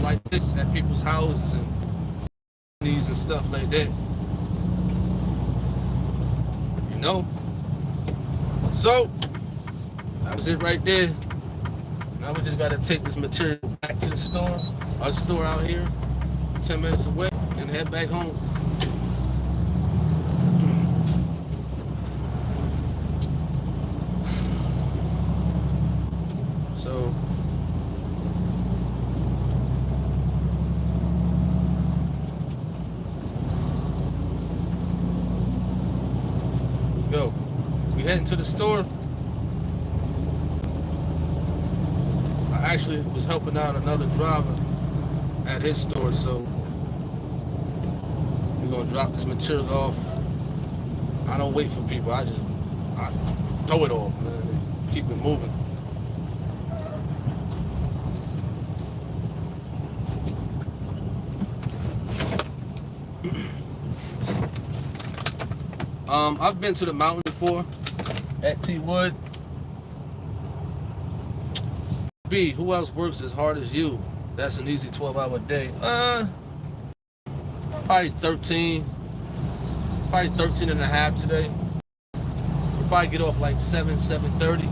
like this at people's houses and these and stuff like that. You know? So, that was it right there. Now we just gotta take this material back to the store, our store out here, 10 minutes away, and head back home. So, here we go. We heading to the store. I actually was helping out another driver at his store, so we're gonna drop this material off. I don't wait for people, I throw it off, man, and keep it moving. I've been to the mountain before at T Wood. B, who else works as hard as you? That's an easy 12-hour day. Probably 13 and a half today. We'll probably get off like 7:30.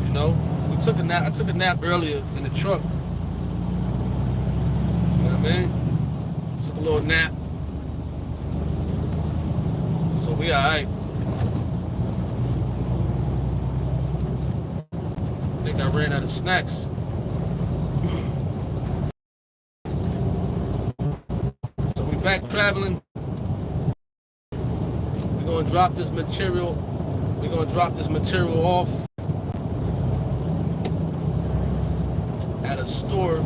You know, we took a nap. I took a nap earlier in the truck. You know what I mean? Took a little nap. So we alright. I think I ran out of snacks. So we back traveling. We're gonna drop this material. We're gonna drop this material off at a store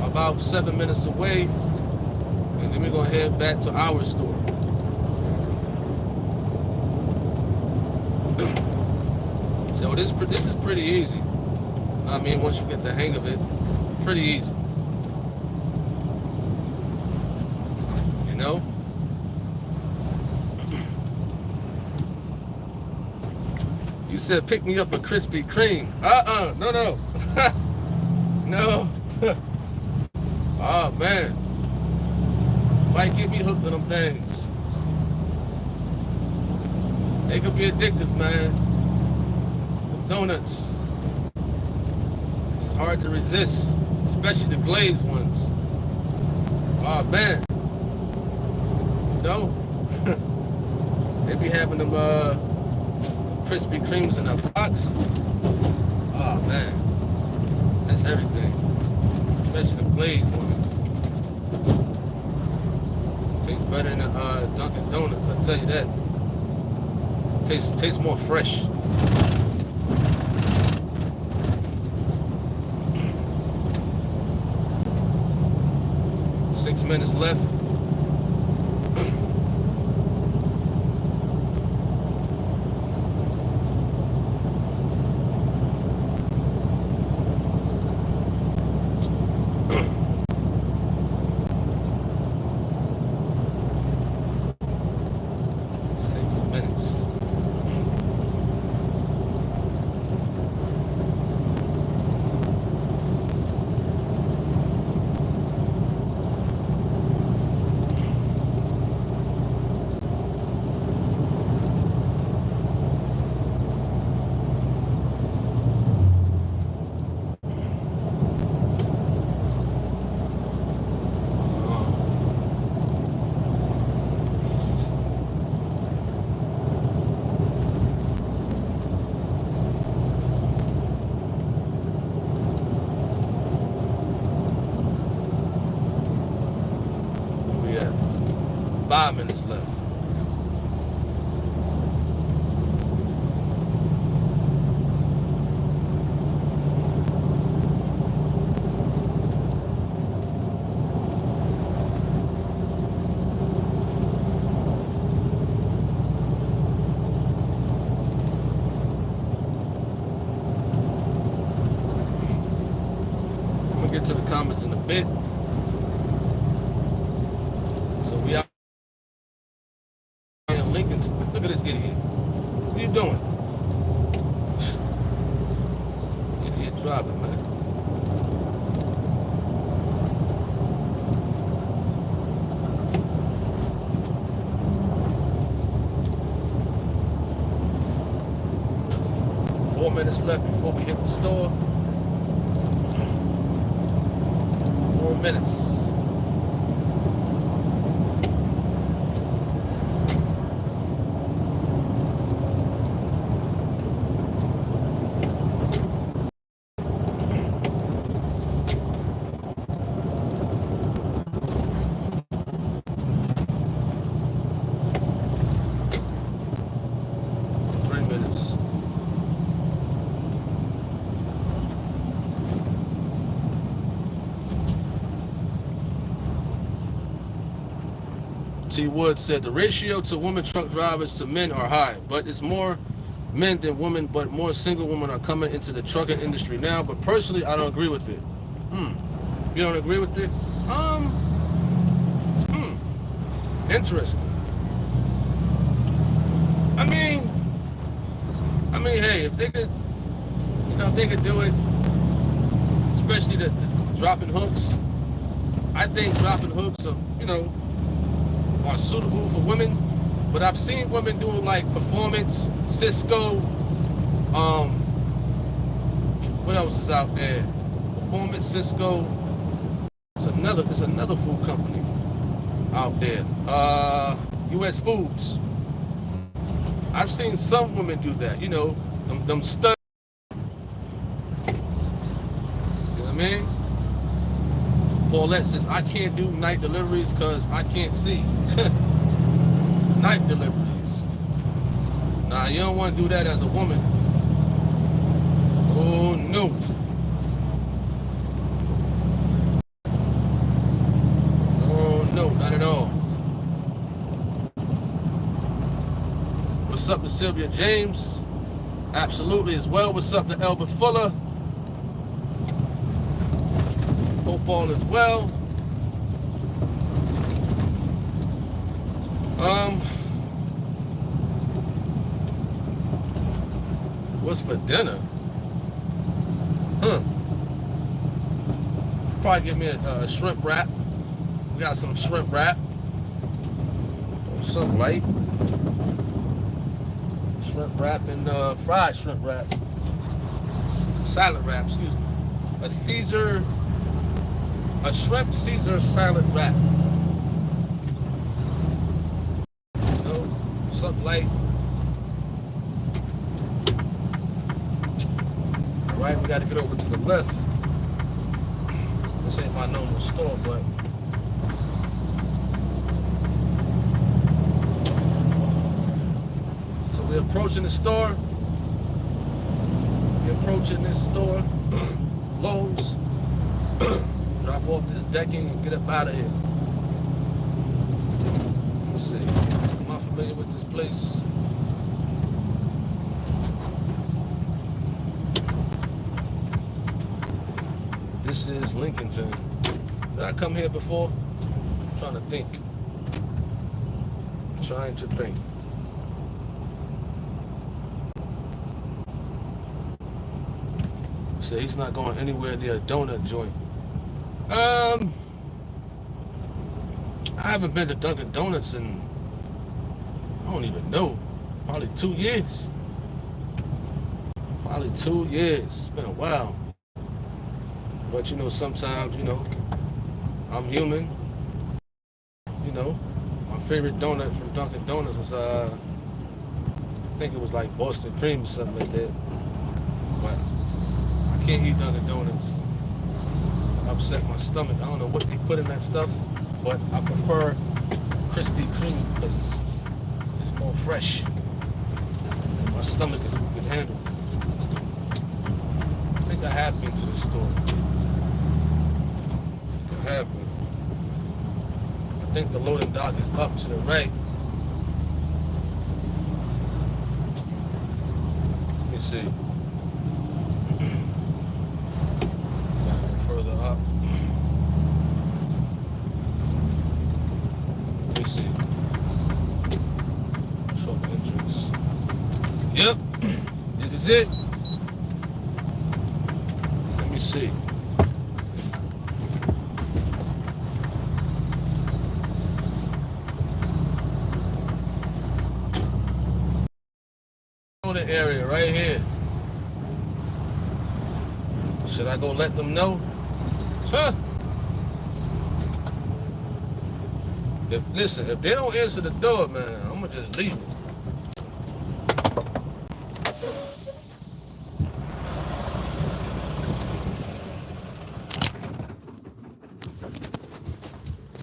about 7 minutes away, and then we're gonna head back to our store. So this is pretty easy. I mean, once you get the hang of it, pretty easy. You know? said, pick me up a Krispy Kreme. No. No. Oh, man. Might get me hooked on them things. They could be addictive, man. Them donuts. It's hard to resist, especially the glazed ones. Oh, man. You know? They be having them Krispy Kremes in a box. Oh, man. That's everything. Especially the glazed ones. Tastes better than Dunkin' Donuts, I'll tell you that. Tastes more fresh. Six minutes left. We have 5 minutes left. I'm gonna get to the comments in a bit. So we out in Lincoln. Look at this idiot. What are you doing? Idiot driving, man. Four minutes left before we hit the store. 4 minutes. T. Wood said the ratio to women truck drivers to men are high, but it's more men than women, but more single women are coming into the trucking industry now. But personally, I don't agree with it. You don't agree with it? Interesting. I mean, hey, if they could, if they could do it, especially the dropping hooks. I think dropping hooks are, are suitable for women, but I've seen women do like Performance, Cisco, what else is out there? Performance, Cisco. It's another food company out there. US Foods. I've seen some women do that. Them studs. You know what I mean? Paulette says, I can't do night deliveries because I can't see. Night deliveries. Nah, you don't want to do that as a woman. Oh, no. Oh, no, not at all. What's up to Sylvia James? Absolutely as well. What's up to Albert Fuller? Hope all is well. What's for dinner? Huh. Probably give me a shrimp wrap. We got some shrimp wrap. Something light. Shrimp wrap and fried shrimp wrap. Salad wrap, excuse me. A shrimp Caesar salad wrap. Something light. Alright, we gotta get over to the left. This ain't my normal store, but so we're approaching the store. We're approaching this store. Lowe's. Drop off this decking and get up out of here. Let's see. Am I familiar with this place? This is Lincolnton. Did I come here before? I'm trying to think. Trying to think. So he's not going anywhere near a donut joint. I haven't been to Dunkin' Donuts in, I don't even know, probably 2 years. Probably 2 years. It's been a while. But you know, sometimes, you know, I'm human. You know, my favorite donut from Dunkin' Donuts was, I think it was like Boston cream or something like that. But I can't eat Dunkin' Donuts. Upset my stomach. I don't know what they put in that stuff, but I prefer Krispy Kreme because it's more fresh. My stomach can handle it. I think I have been to this store. I have been. I think the loading dock is up to the right. Let me see. Gotta go further up. Let me see. Truck entrance. Yep. This is it. Let me see. The area right here. Should I go let them know? Huh? Listen, if they don't answer the door, man, I'm gonna just leave it.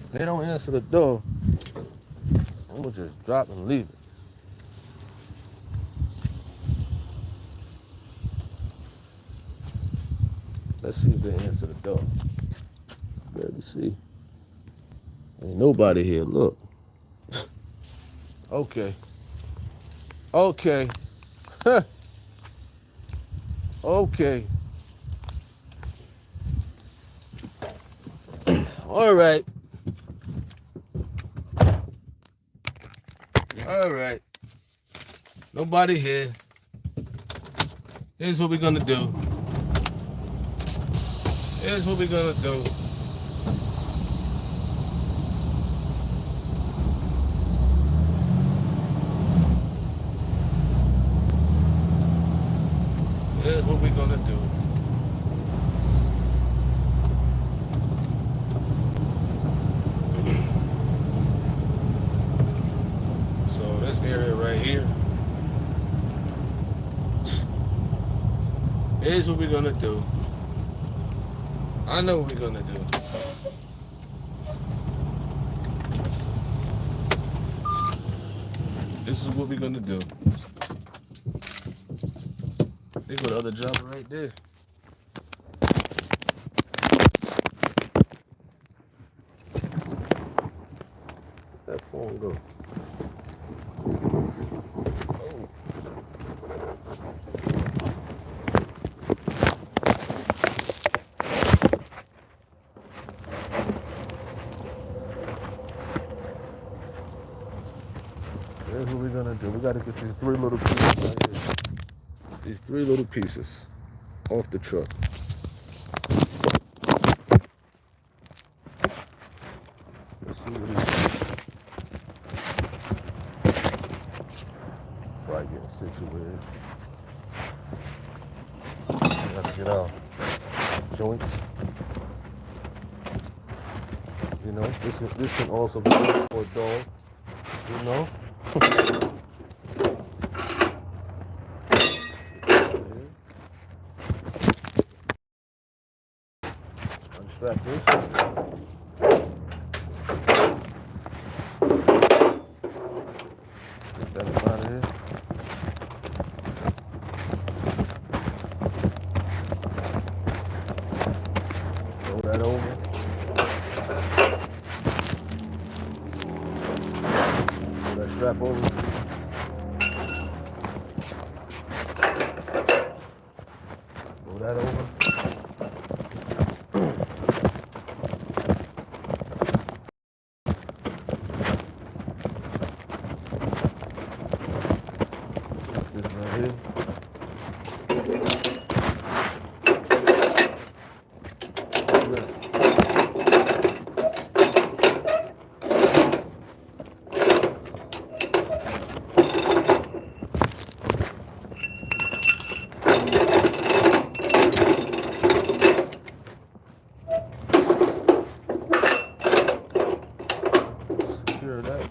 If they don't answer the door, I'm gonna just drop and leave it. Let's see if they answer the door. Barely see. Ain't nobody here. Look. Okay. Okay. Huh. Okay. All right. All right. Nobody here. Here's what we're gonna do. Here's what we're gonna do. Here's what we're gonna do. So this area right here. Here's what we're gonna do. I know what we're gonna do. This is what we're gonna do. They go the other job right there. That phone go. Here's what we're gonna do. We gotta get these 3 little kids right here. these 3 little pieces off the truck. Let's see what it is. Before I get situated. Gotta get out joints. You know, this can also be used for a dog. You know. Unstrap this. Get that up out of here. Throw that over. Throw that strap over. Throw that over. This right here. Secure that.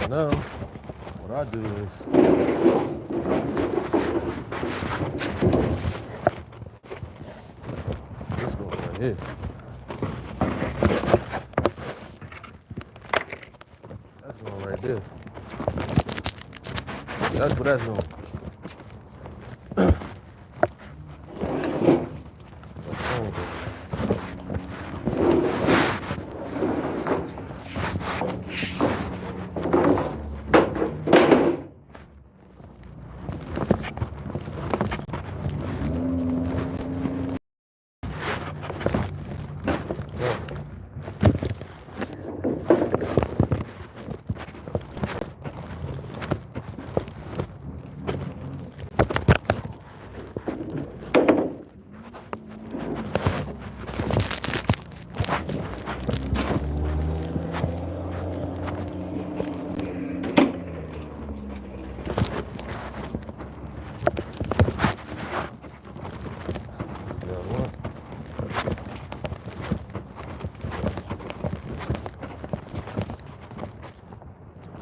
Now, what I do is this goes right here. That's going right there. That's what that's doing.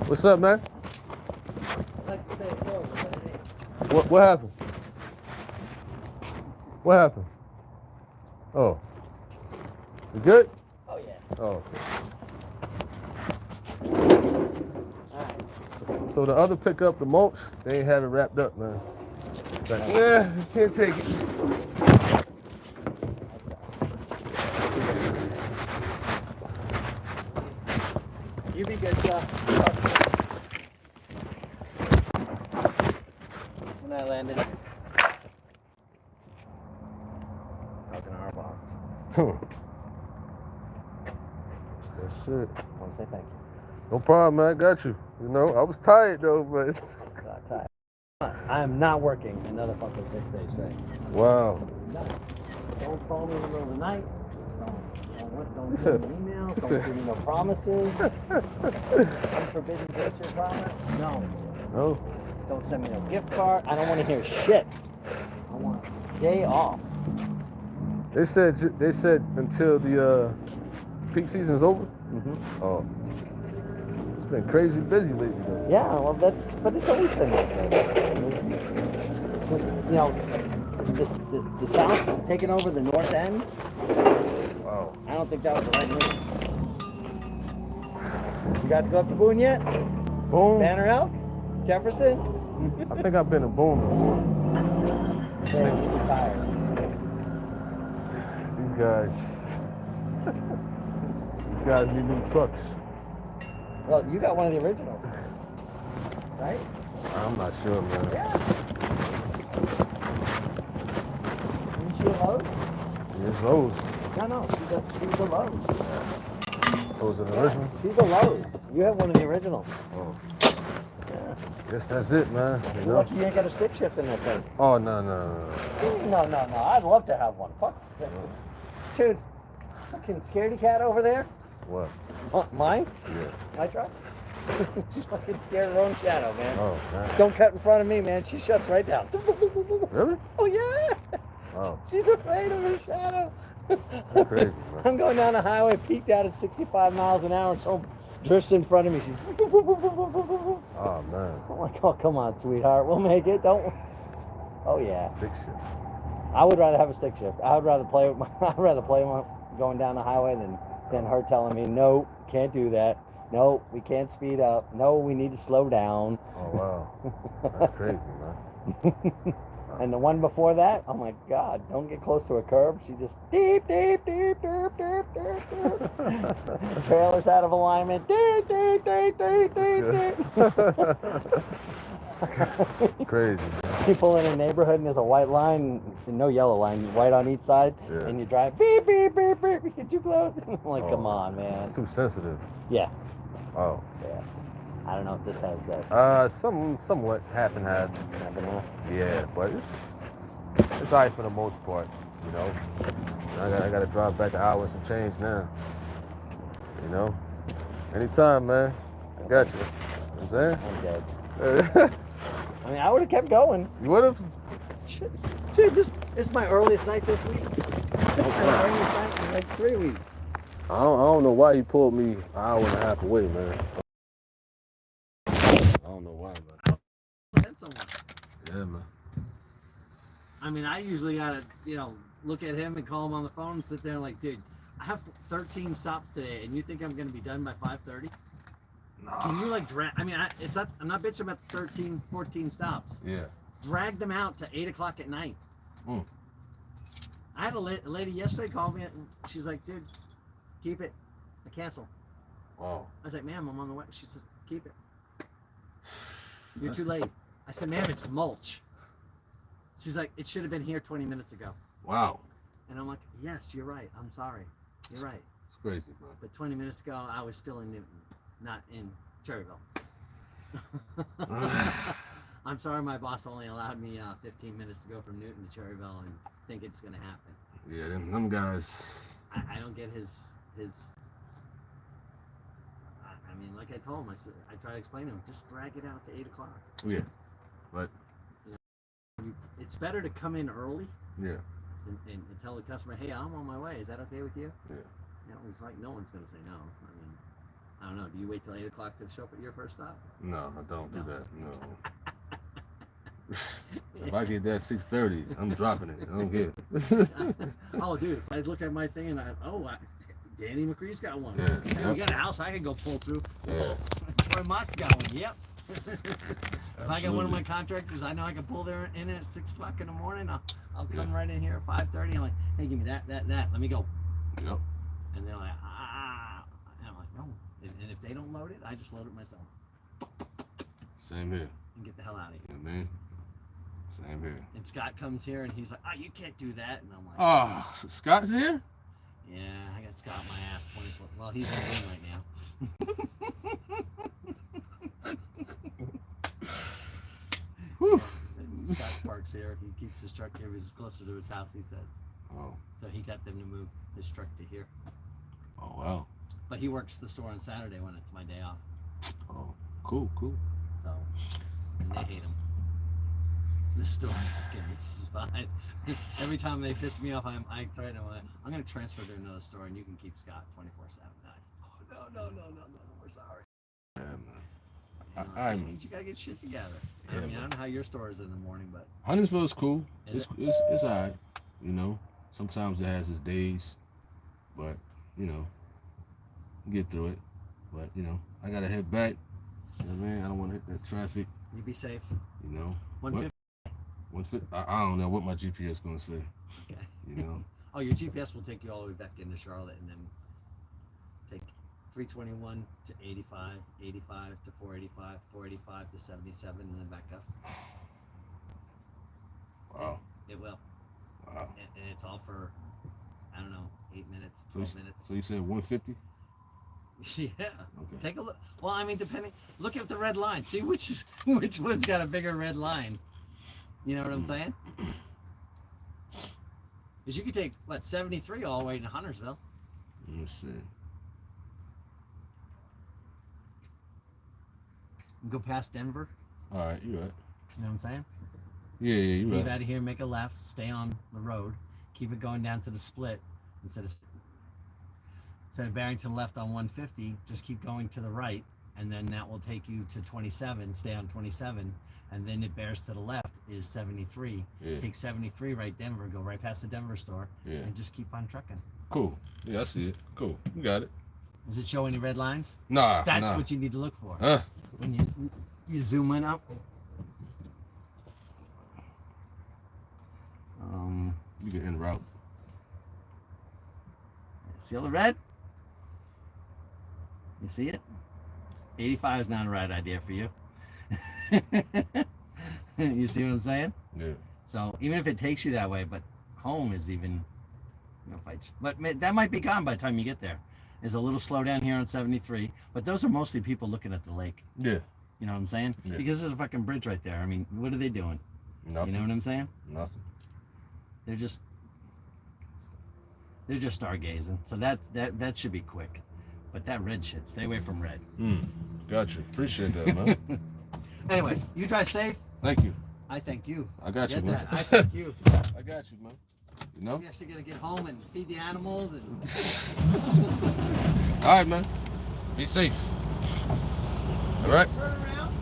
What's up, man? I'd like to say it's over, but it ain't. What happened? What happened? Oh. You good? Oh, yeah. Oh. Alright. So the other pickup, the mulch, they ain't have it wrapped up, man. It's like, yeah, can't take it. You be good, sir. When I landed, talking to our boss. That's that shit. I want to say thank you. No problem, man. I got you. You know, I was tired though, but Not tired. I am not working another fucking 6 days straight. wow. No. Don't call me in the middle of the night. Don't Said- send me emails. he Don't said- give me no promises. Unforbidden gesture promise. No. No. Don't send me no gift card. I don't want to hear shit. I want a day off. They said until the peak season is over. Mm-hmm. Oh. It's been crazy busy lately though. Yeah, well, but it's always been like that. It's just, you know, the South taking over the North End. Wow. I don't think that was the right move. You got to go up to Boone yet? Boom. Banner Elk? Jefferson? I think I've been to Boom before. Damn, you tires. These guys. These guys need new trucks. Well, you got one of the originals, right? I'm not sure, man. Yeah. Isn't she a Lowe's? It's Lowe's. No, she's a Lowe's. Oh, is it an original? She's a Lowe's. You have one of the originals. Oh. Yeah. Guess that's it, man. You You're know? lucky you ain't got a stick shift in that thing. Oh, no. No. I'd love to have one. Fuck. Dude, fucking scaredy cat over there. What? Mine? Yeah. My truck? She's fucking scared of her own shadow, man. Oh, man. Don't cut in front of me, man. She shuts right down. Really? Oh, yeah. Oh. She's afraid of her shadow. That's crazy, man. I'm going down the highway, peaked out at 65 miles an hour, and someone drifts in front of me. She's. Oh, man. I'm like, oh, come on, sweetheart. We'll make it. Don't. Oh, yeah. Stick shift. I would rather have a stick shift. I'd rather play with going down the highway than her telling me, no, can't do that. No, we can't speed up. No, we need to slow down. Oh, wow. That's crazy, man. And the one before that, oh my God, don't get close to a curb. She just deep. Trailer's out of alignment. Crazy, man. You pull in a neighborhood and there's a white line, no yellow line, white on each side, Yeah. and you drive beep, get you close. I'm like, come on, man. It's too sensitive. Yeah. Oh. Yeah. I don't know if this has that. Somewhat half and half. Banana. Yeah, but it's alright for the most part, you know. I gotta drive back an hour and some change now. You know? Anytime, man. I got you. You know what I'm saying? I'm dead. I mean, I would have kept going. You would have? Shit, this is my earliest night this week. My earliest night in like 3 weeks. I don't know why he pulled me an hour and a half away, man. I don't know why, man. Yeah, man. I mean, I usually gotta, look at him and call him on the phone and sit there and like, dude, I have 13 stops today, and you think I'm gonna be done by 5:30? Nah. Can you drag? I mean, I'm not bitching about 13, 14 stops. Yeah. Drag them out to 8 o'clock at night. Mm. I had a lady yesterday call me, and she's like, dude, keep it. I cancel. Wow. I was like, ma'am, I'm on the way. She said, keep it. You're too late. I said, ma'am, it's mulch. She's like, it should have been here 20 minutes ago. Wow. And I'm like, yes, you're right. I'm sorry. You're right. It's crazy, man. But 20 minutes ago, I was still in Newton, not in Cherryville. I'm sorry my boss only allowed me 15 minutes to go from Newton to Cherryville and think it's going to happen. Yeah, them guys. I don't get his. I mean, like I told him, I try to explain to him, just drag it out to 8 o'clock. Yeah, but it's better to come in early. Yeah. And tell the customer, hey, I'm on my way. Is that okay with you? Yeah. It's like no one's going to say no. I mean, I don't know. Do you wait till 8 o'clock to show up at your first stop? No, I don't do that. No. If I get that 6:30, I'm dropping it. I don't get it. Oh, dude, if I look at my thing and Danny McCree's got one. Yeah. Hey, we got a house I can go pull through. Yeah. Troy Mott's got one. Yep. If I got one of my contractors, I know I can pull there in at 6 o'clock in the morning. I'll come right in here at 5:30. I'm like, hey, give me that. Let me go. Yep. And they're like, and I'm like, no. And if they don't load it, I just load it myself. Same here. And get the hell out of here. You know what I mean? Same here. And Scott comes here and he's like, you can't do that. And I'm like, oh, Scott's here? Yeah, I got Scott my ass 24. Well, he's in the room right now. Whew. And Scott parks here. He keeps his truck here. He's closer to his house, he says. Oh. So he got them to move his truck to here. Oh, wow. But he works the store on Saturday when it's my day off. Oh, cool. So, and they hate him. The store fucking is fine. Every time they piss me off, I threaten them. I'm going to transfer to another store and you can keep Scott 24/7. Oh, no, we're sorry. Yeah, man. Just means you got to get shit together. Yeah, I mean, I don't know how your store is in the morning, but Huntersville's cool. It's all right. You know, sometimes it has its days, but get through it. But I gotta head back. You know what I mean? I don't want to hit that traffic. You be safe. 150. I don't know what my GPS gonna say. Okay. You know. Oh, your GPS will take you all the way back into Charlotte and then take 321 to 85, 85 to 485, 485 to 77, and then back up. Wow. It will. Wow. And it's all for, I don't know, 8 minutes, 12 minutes. So you said 150? Yeah. Okay. Take a look. Well, I mean, depending. Look at the red line. See which one's got a bigger red line. You know what I'm saying? Because you could take, 73 all the way to Huntersville. Let's see. Go past Denver. All right, you right. You know what I'm saying? Yeah, you Leave right. out of here, make a left, stay on the road, keep it going down to the split instead of bearing to the left on 150. Just keep going to the right, and then that will take you to 27. Stay on 27, and then it bears to the left is 73. Yeah. Take 73 right Denver, go right past the Denver store, and just keep on trucking. Cool. Yeah, I see it. Cool. You got it. Does it show any red lines? Nah. That's what you need to look for. When you zoom in up. You can en route. See all the red? You see it? 85 is not a right idea for you. You see what I'm saying? Yeah. So even if it takes you that way, but home is even, but that might be gone by the time you get there. There's a little slowdown here on 73, but those are mostly people looking at the lake. Yeah. You know what I'm saying? Yeah. Because there's a fucking bridge right there. I mean, what are they doing? Nothing. You know what I'm saying? Nothing. They're just stargazing. So that should be quick. But that red shit, stay away from red. Gotcha. Appreciate that, man. Anyway, you drive safe. Thank you. I thank you. I got you, Get man. that. I thank you. I got you, man. You know? We actually gotta get home and feed the animals and All right, man. Be safe. All right? turn around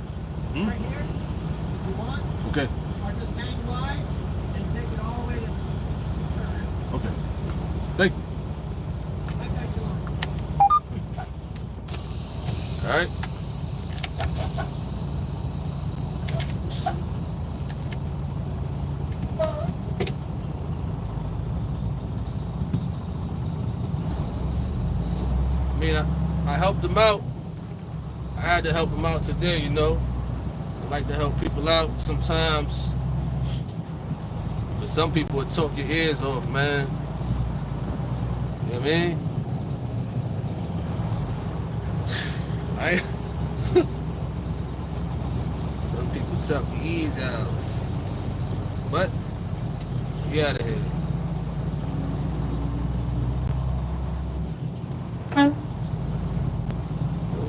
right here if you want. Okay. Or just hang wide and take it all the way to turn around. Okay. Thank you. Right back to line. All right. I mean, I helped him out. I had to help him out today, you know. I like to help people out sometimes. But some people would talk your ears off, man. You know what I mean? Some people talk your ears out. But, get out of here.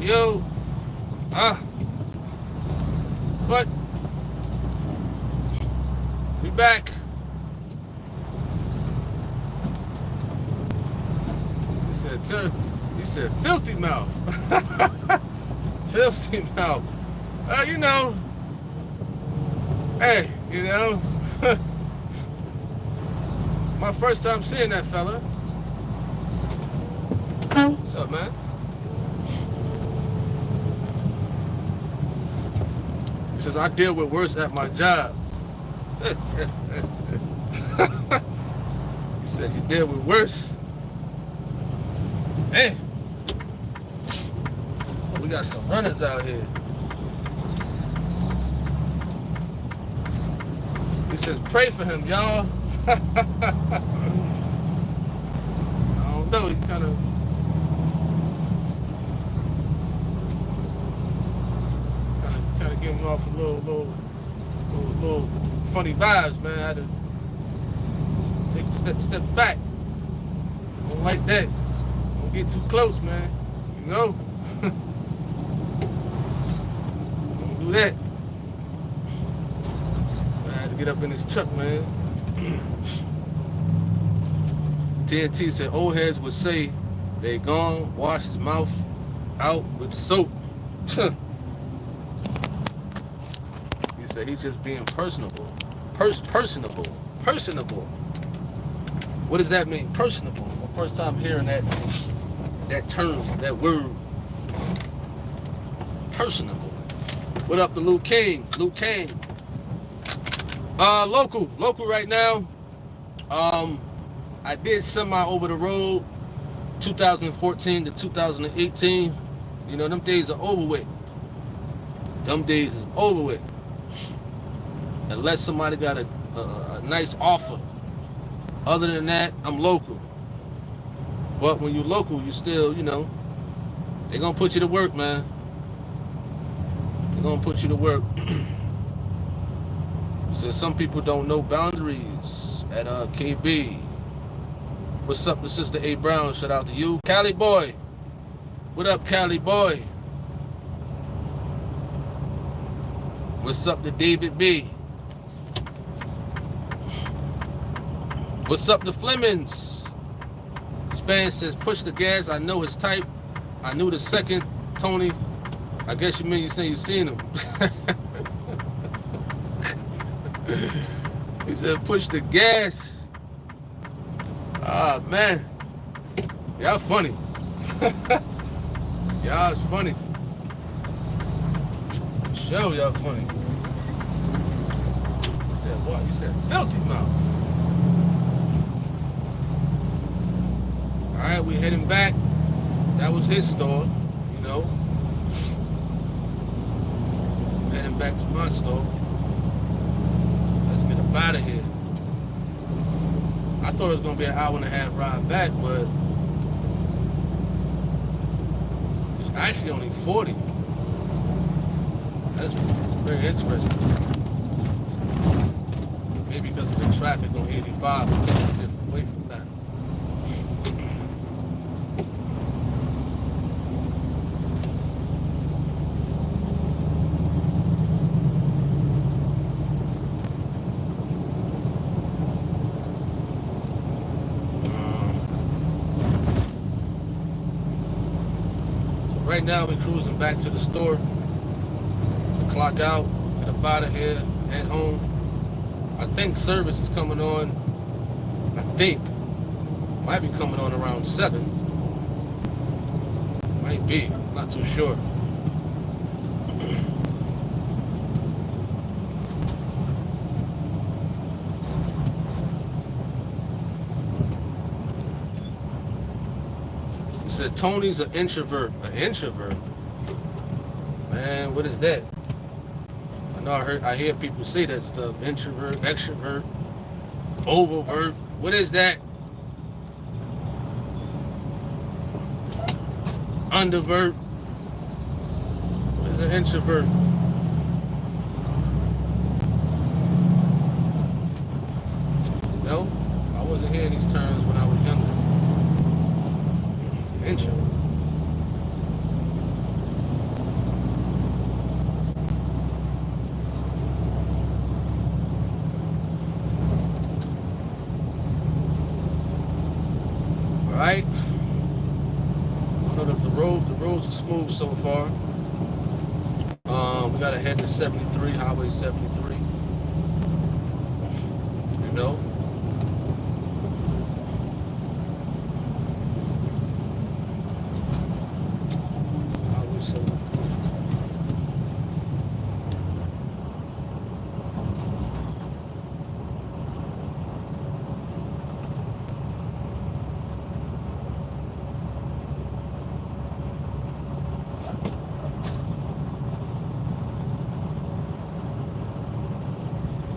Yo, what? We back. He said, filthy mouth. Filthy mouth. You know, hey, you know, my first time seeing that fella. What's up, man? He says, I deal with worse at my job. He said, you deal with worse? Hey. Oh, we got some runners out here. He says, pray for him, y'all. I don't know, he kind of giving off a little funny vibes, man. I had to take a step back. Don't like that. Don't get too close, man. You know? Don't do that. So I had to get up in this truck, man. TNT said old heads would say they gone, wash his mouth out with soap. He said he's just being personable. Personable. What does that mean? Personable. My first time hearing that term, that word. Personable. What up to Luke King? Luke King. Local right now. I did semi over the road. 2014 to 2018, you know, them days are over with. Them days is over with. Unless somebody got a nice offer. Other than that, I'm local. But when you're local, you still, you know, they're going to put you to work, man. They're going to put you to work. So some people don't know boundaries at KB. What's up to Sister A. Brown? Shout out to you. Cali boy. What up, Cali boy? What's up to David B? What's up to Flemings? Span says, push the gas. I know his type. I knew the second, Tony. I guess you mean you saying you seen him. He said, push the gas. Ah, man. Y'all funny. Y'all is funny. Show y'all funny. He said what? He said filthy mouth. Alright, we heading back. That was his store, you know. Heading back to my store. Let's get up out of here. I thought it was gonna be an hour and a half ride back, but it's actually only 40. That's very interesting. Maybe because of the traffic on 85, we're taking a different way from that. Right now we're cruising back to the store. Clock out, get up out of here, head home. I think service is coming on. I think might be coming on around 7. Might be, I'm not too sure. You said Tony's an introvert. An introvert? Man, what is that? I hear people say that stuff. Introvert, extrovert, overt. What is that? Undervert. What is an introvert? No, I wasn't hearing these terms when I was younger. Introvert. Right? I know the roads are smooth so far. We gotta head to 73, Highway 73. You know? Highway 73.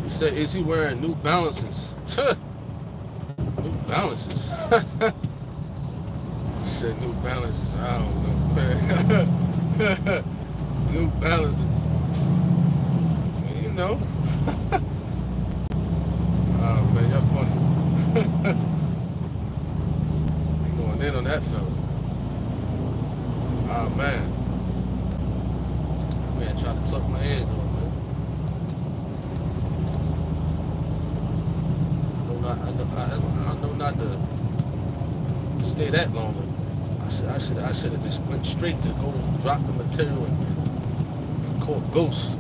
Said, is he wearing New Balances? New Balances. Said New Balances. I don't know, man. New Balances. You know. Oh man, y'all funny. You going in on that fella. Oh man. Man, trying to tuck my edge on. I know not to stay that long. I should have just went straight to go drop the material and caught ghosts.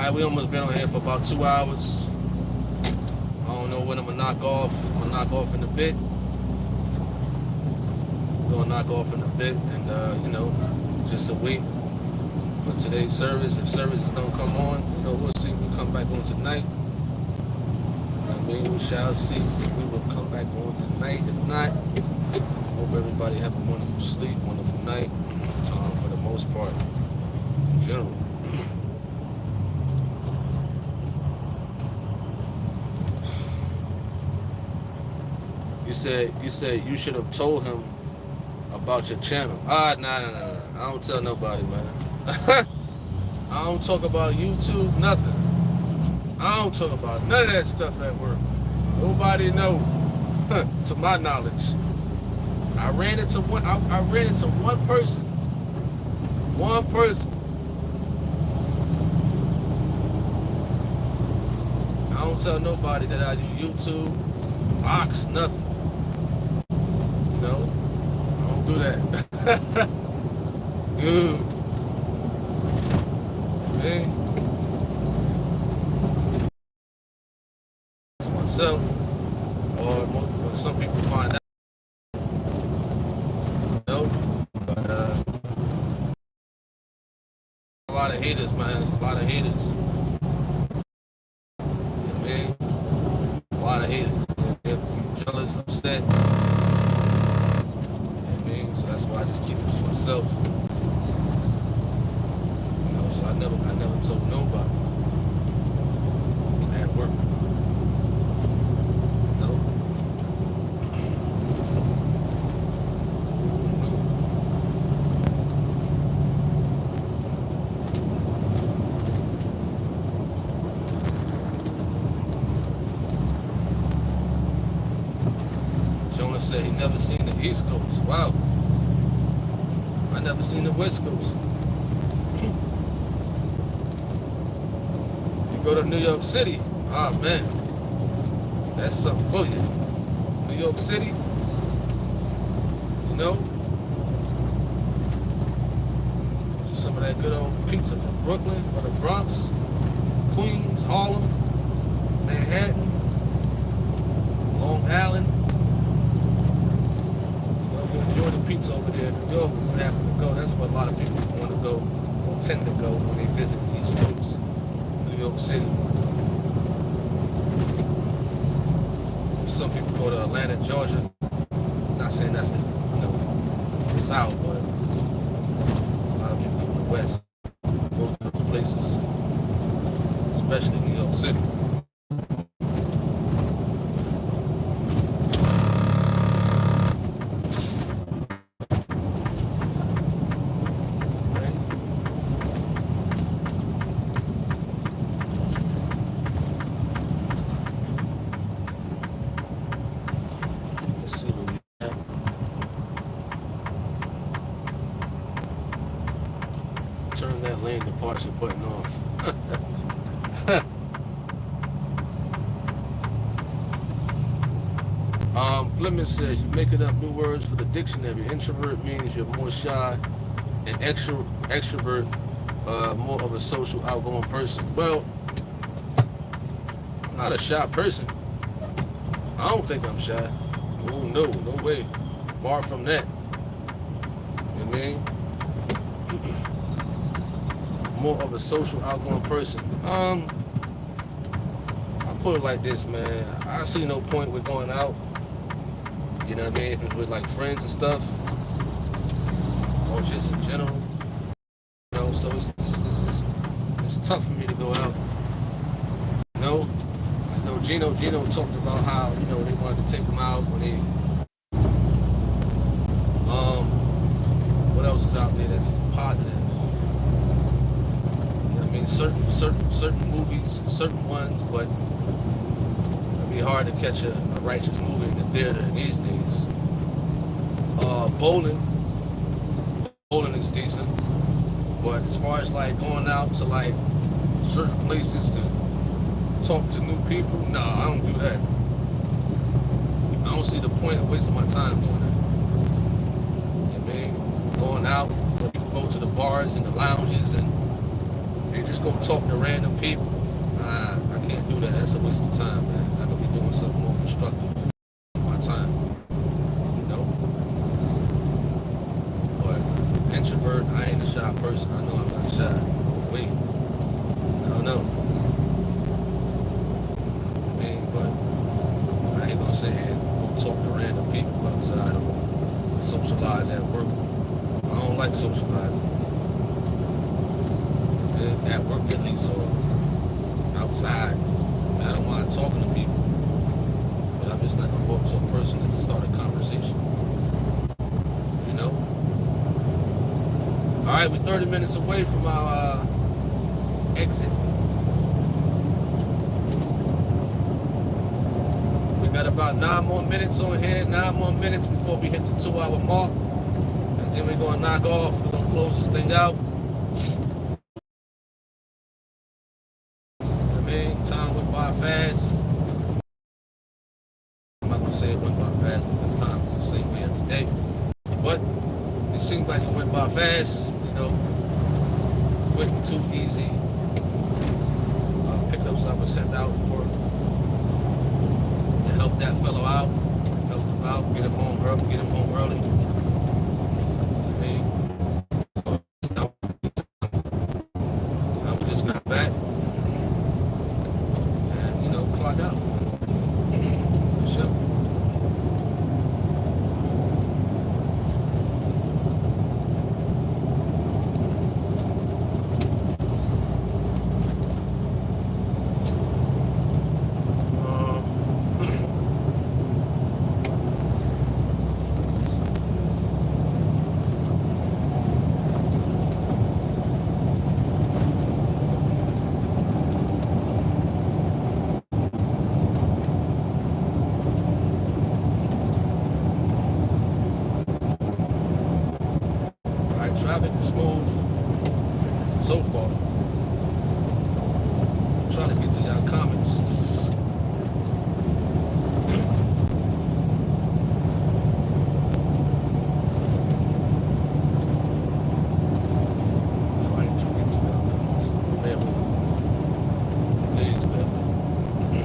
Alright, we almost been on here for about 2 hours. I don't know when I'm gonna knock off. I'm gonna knock off in a bit. We're gonna knock off in a bit, and you know, just a wait for today's service. If services don't come on, you know, we'll see if we come back on tonight. I mean, we shall see if we will come back on tonight. If not, hope everybody have a wonderful sleep, wonderful night, for the most part, in general. You said you should have told him about your channel. Nah. I don't tell nobody, man. I don't talk about YouTube, nothing. I don't talk about none of that stuff at work. Nobody know, to my knowledge. I ran into one person. One person. I don't tell nobody that I do YouTube, box, nothing. No, I don't do that. Dude. Man. To myself, or some people find out. No, but a lot of haters, man. It's a lot of haters. Man, a lot of haters. They're jealous, upset. So that's why I just keep it to myself. You know, so I never told nobody at work. No. Jonah said he never seen the East Coast. Wow. I never seen the West Coast. You go to New York City, ah man, that's something for you. New York City, you know, do some of that good old pizza from Brooklyn or the Bronx, Queens, Harlem, Manhattan, Long Island. Enjoy the pizza over there in New York. When you happen to go, that's what a lot of people want to go or tend to go when they visit the East Coast, New York City. Some people go to Atlanta, Georgia. Not saying that's the, you know, the South, but a lot of people from the West go to those places, especially New York City. Turn that lane departure button off. Fleming says you making up new words for the dictionary. Introvert means you're more shy, and extrovert, more of a social, outgoing person. Well, I'm not a shy person. I don't think I'm shy. Oh no, no way. Far from that. You know what I mean? More of a social, outgoing person. I'll put it like this, man. I see no point with going out. You know what I mean? If it's with like friends and stuff, or just in general. You know, so it's tough for me to go out. You know, I know Gino talked about how, you know, they wanted to take him out when they what else is out there that's positive? I mean, certain movies, certain ones, but it'd be hard to catch a righteous movie in the theater these days. Bowling is decent, but as far as like going out to like certain places to talk to new people, nah, I don't do that. I don't see the point of wasting my time doing that. You know what I mean? Going out, people go to the bars and the lounges and they just just go talk to random people. I can't do that. That's a waste of time, man. I could be doing something more constructive with my time. You know? But introvert, I ain't a shy person. I know I'm not shy. Wait. I don't know. I mean, but I ain't gonna sit here and go talk to random people outside or socialize at work. I don't like socializing. At work at least, or outside. I don't mind talking to people, but I'm just not gonna go up to a person and start a conversation. You know? Alright, we're 30 minutes away from our exit. We got about 9 more minutes on here, 9 more minutes before we hit the 2-hour mark. And then we're gonna knock off, we're gonna close this thing out. Time went by fast. I'm not gonna say it went by fast because time is the same way every day. But it seemed like it went by fast, you know, quick, too easy. Pickups I was sent out for to help that fellow out, help him out, get him home early. I just got back. Out. Sure. Traffic is smooth so far. I'm trying to get to y'all comments. Trying to get to y'all comments. Bear with me. Please bear with me.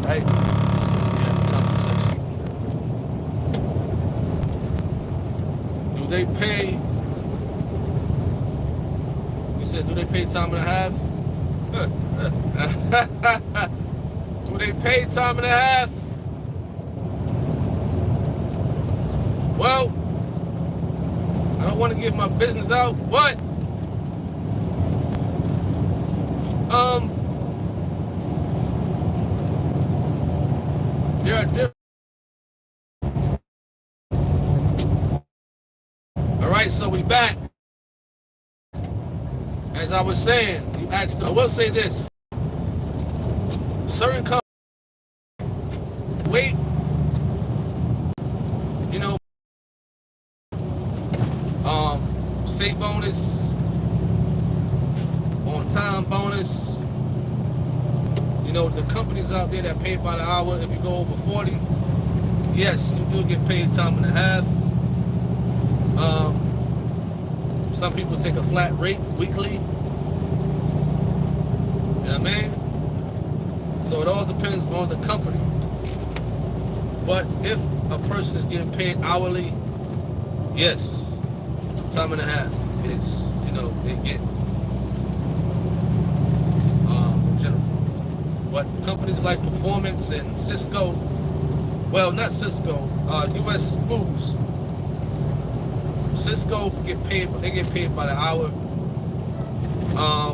Right? So we have a conversation. Do they pay? You said, do they pay time and a half? Do they pay time and a half? Well, I don't want to give my business out, but there are different. All right, so we back. As I was saying, you asked. I will say this: certain companies wait, you know, state bonus, on time bonus. You know, the companies out there that pay by the hour, if you go over 40, yes, you do get paid time and a half. Some people take a flat rate weekly. You know what I mean? So it all depends on the company. But if a person is getting paid hourly, yes, time and a half. It's, you know, they get in general. But companies like Performance and Cisco, well, not Cisco, US Foods. Cisco get paid, they get paid by the hour.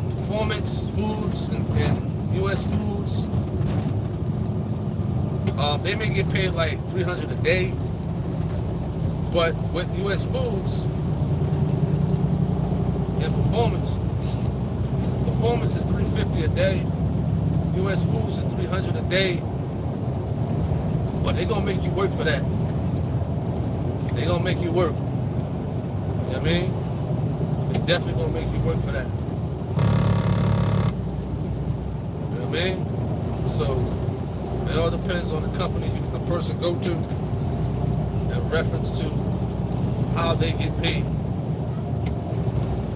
Performance Foods and US Foods, they may get paid like $300 a day. But with US Foods and Performance is $350 a day. US Foods is $300 a day. But they gonna make you work for that. They gonna make you work. You know what I mean? They definitely gonna make you work for that. what I mean? So it all depends on the company a person go to in reference to how they get paid.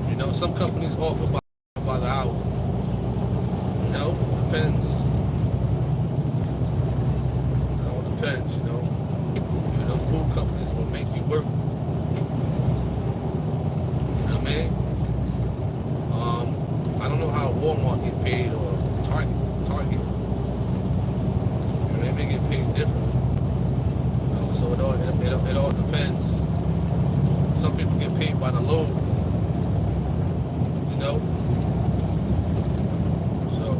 You know, some companies offer by the hour. You know, depends. It all depends, you know. You know, food companies will make you work. You know what I mean? I don't know how Walmart get paid or Target. You know, they may get paid different. You know, so it all depends. Some people get paid by the load. You know? So,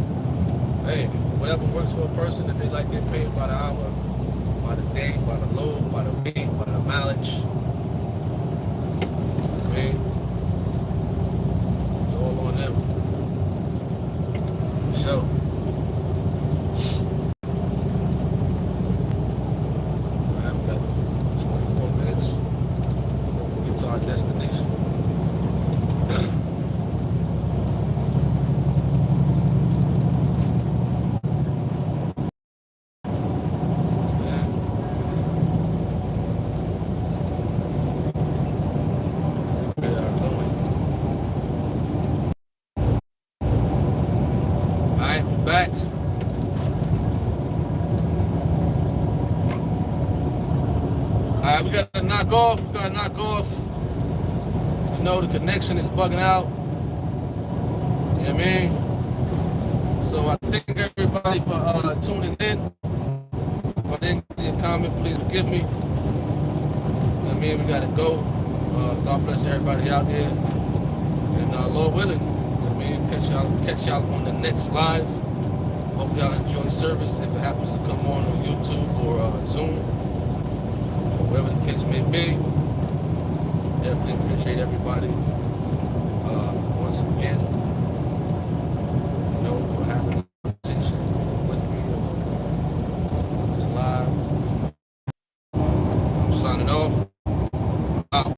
hey, whatever works for a person, if they like get paid by the hour, by the day, by the load, by the weight, by the mileage. I mean, it's all on them. For sure. I've got 24 minutes before we get to our destination. Back. Alright, we gotta knock off. You know, the connection is bugging out. You know what I mean? So I thank everybody for tuning in. If I didn't see a comment, please forgive me. You know what I mean? We gotta go. God bless everybody out there. And Lord willing, you know what I mean? Catch y'all on the next live. Hope y'all enjoy service if it happens to come on YouTube or Zoom, or wherever the case may be. Definitely appreciate everybody.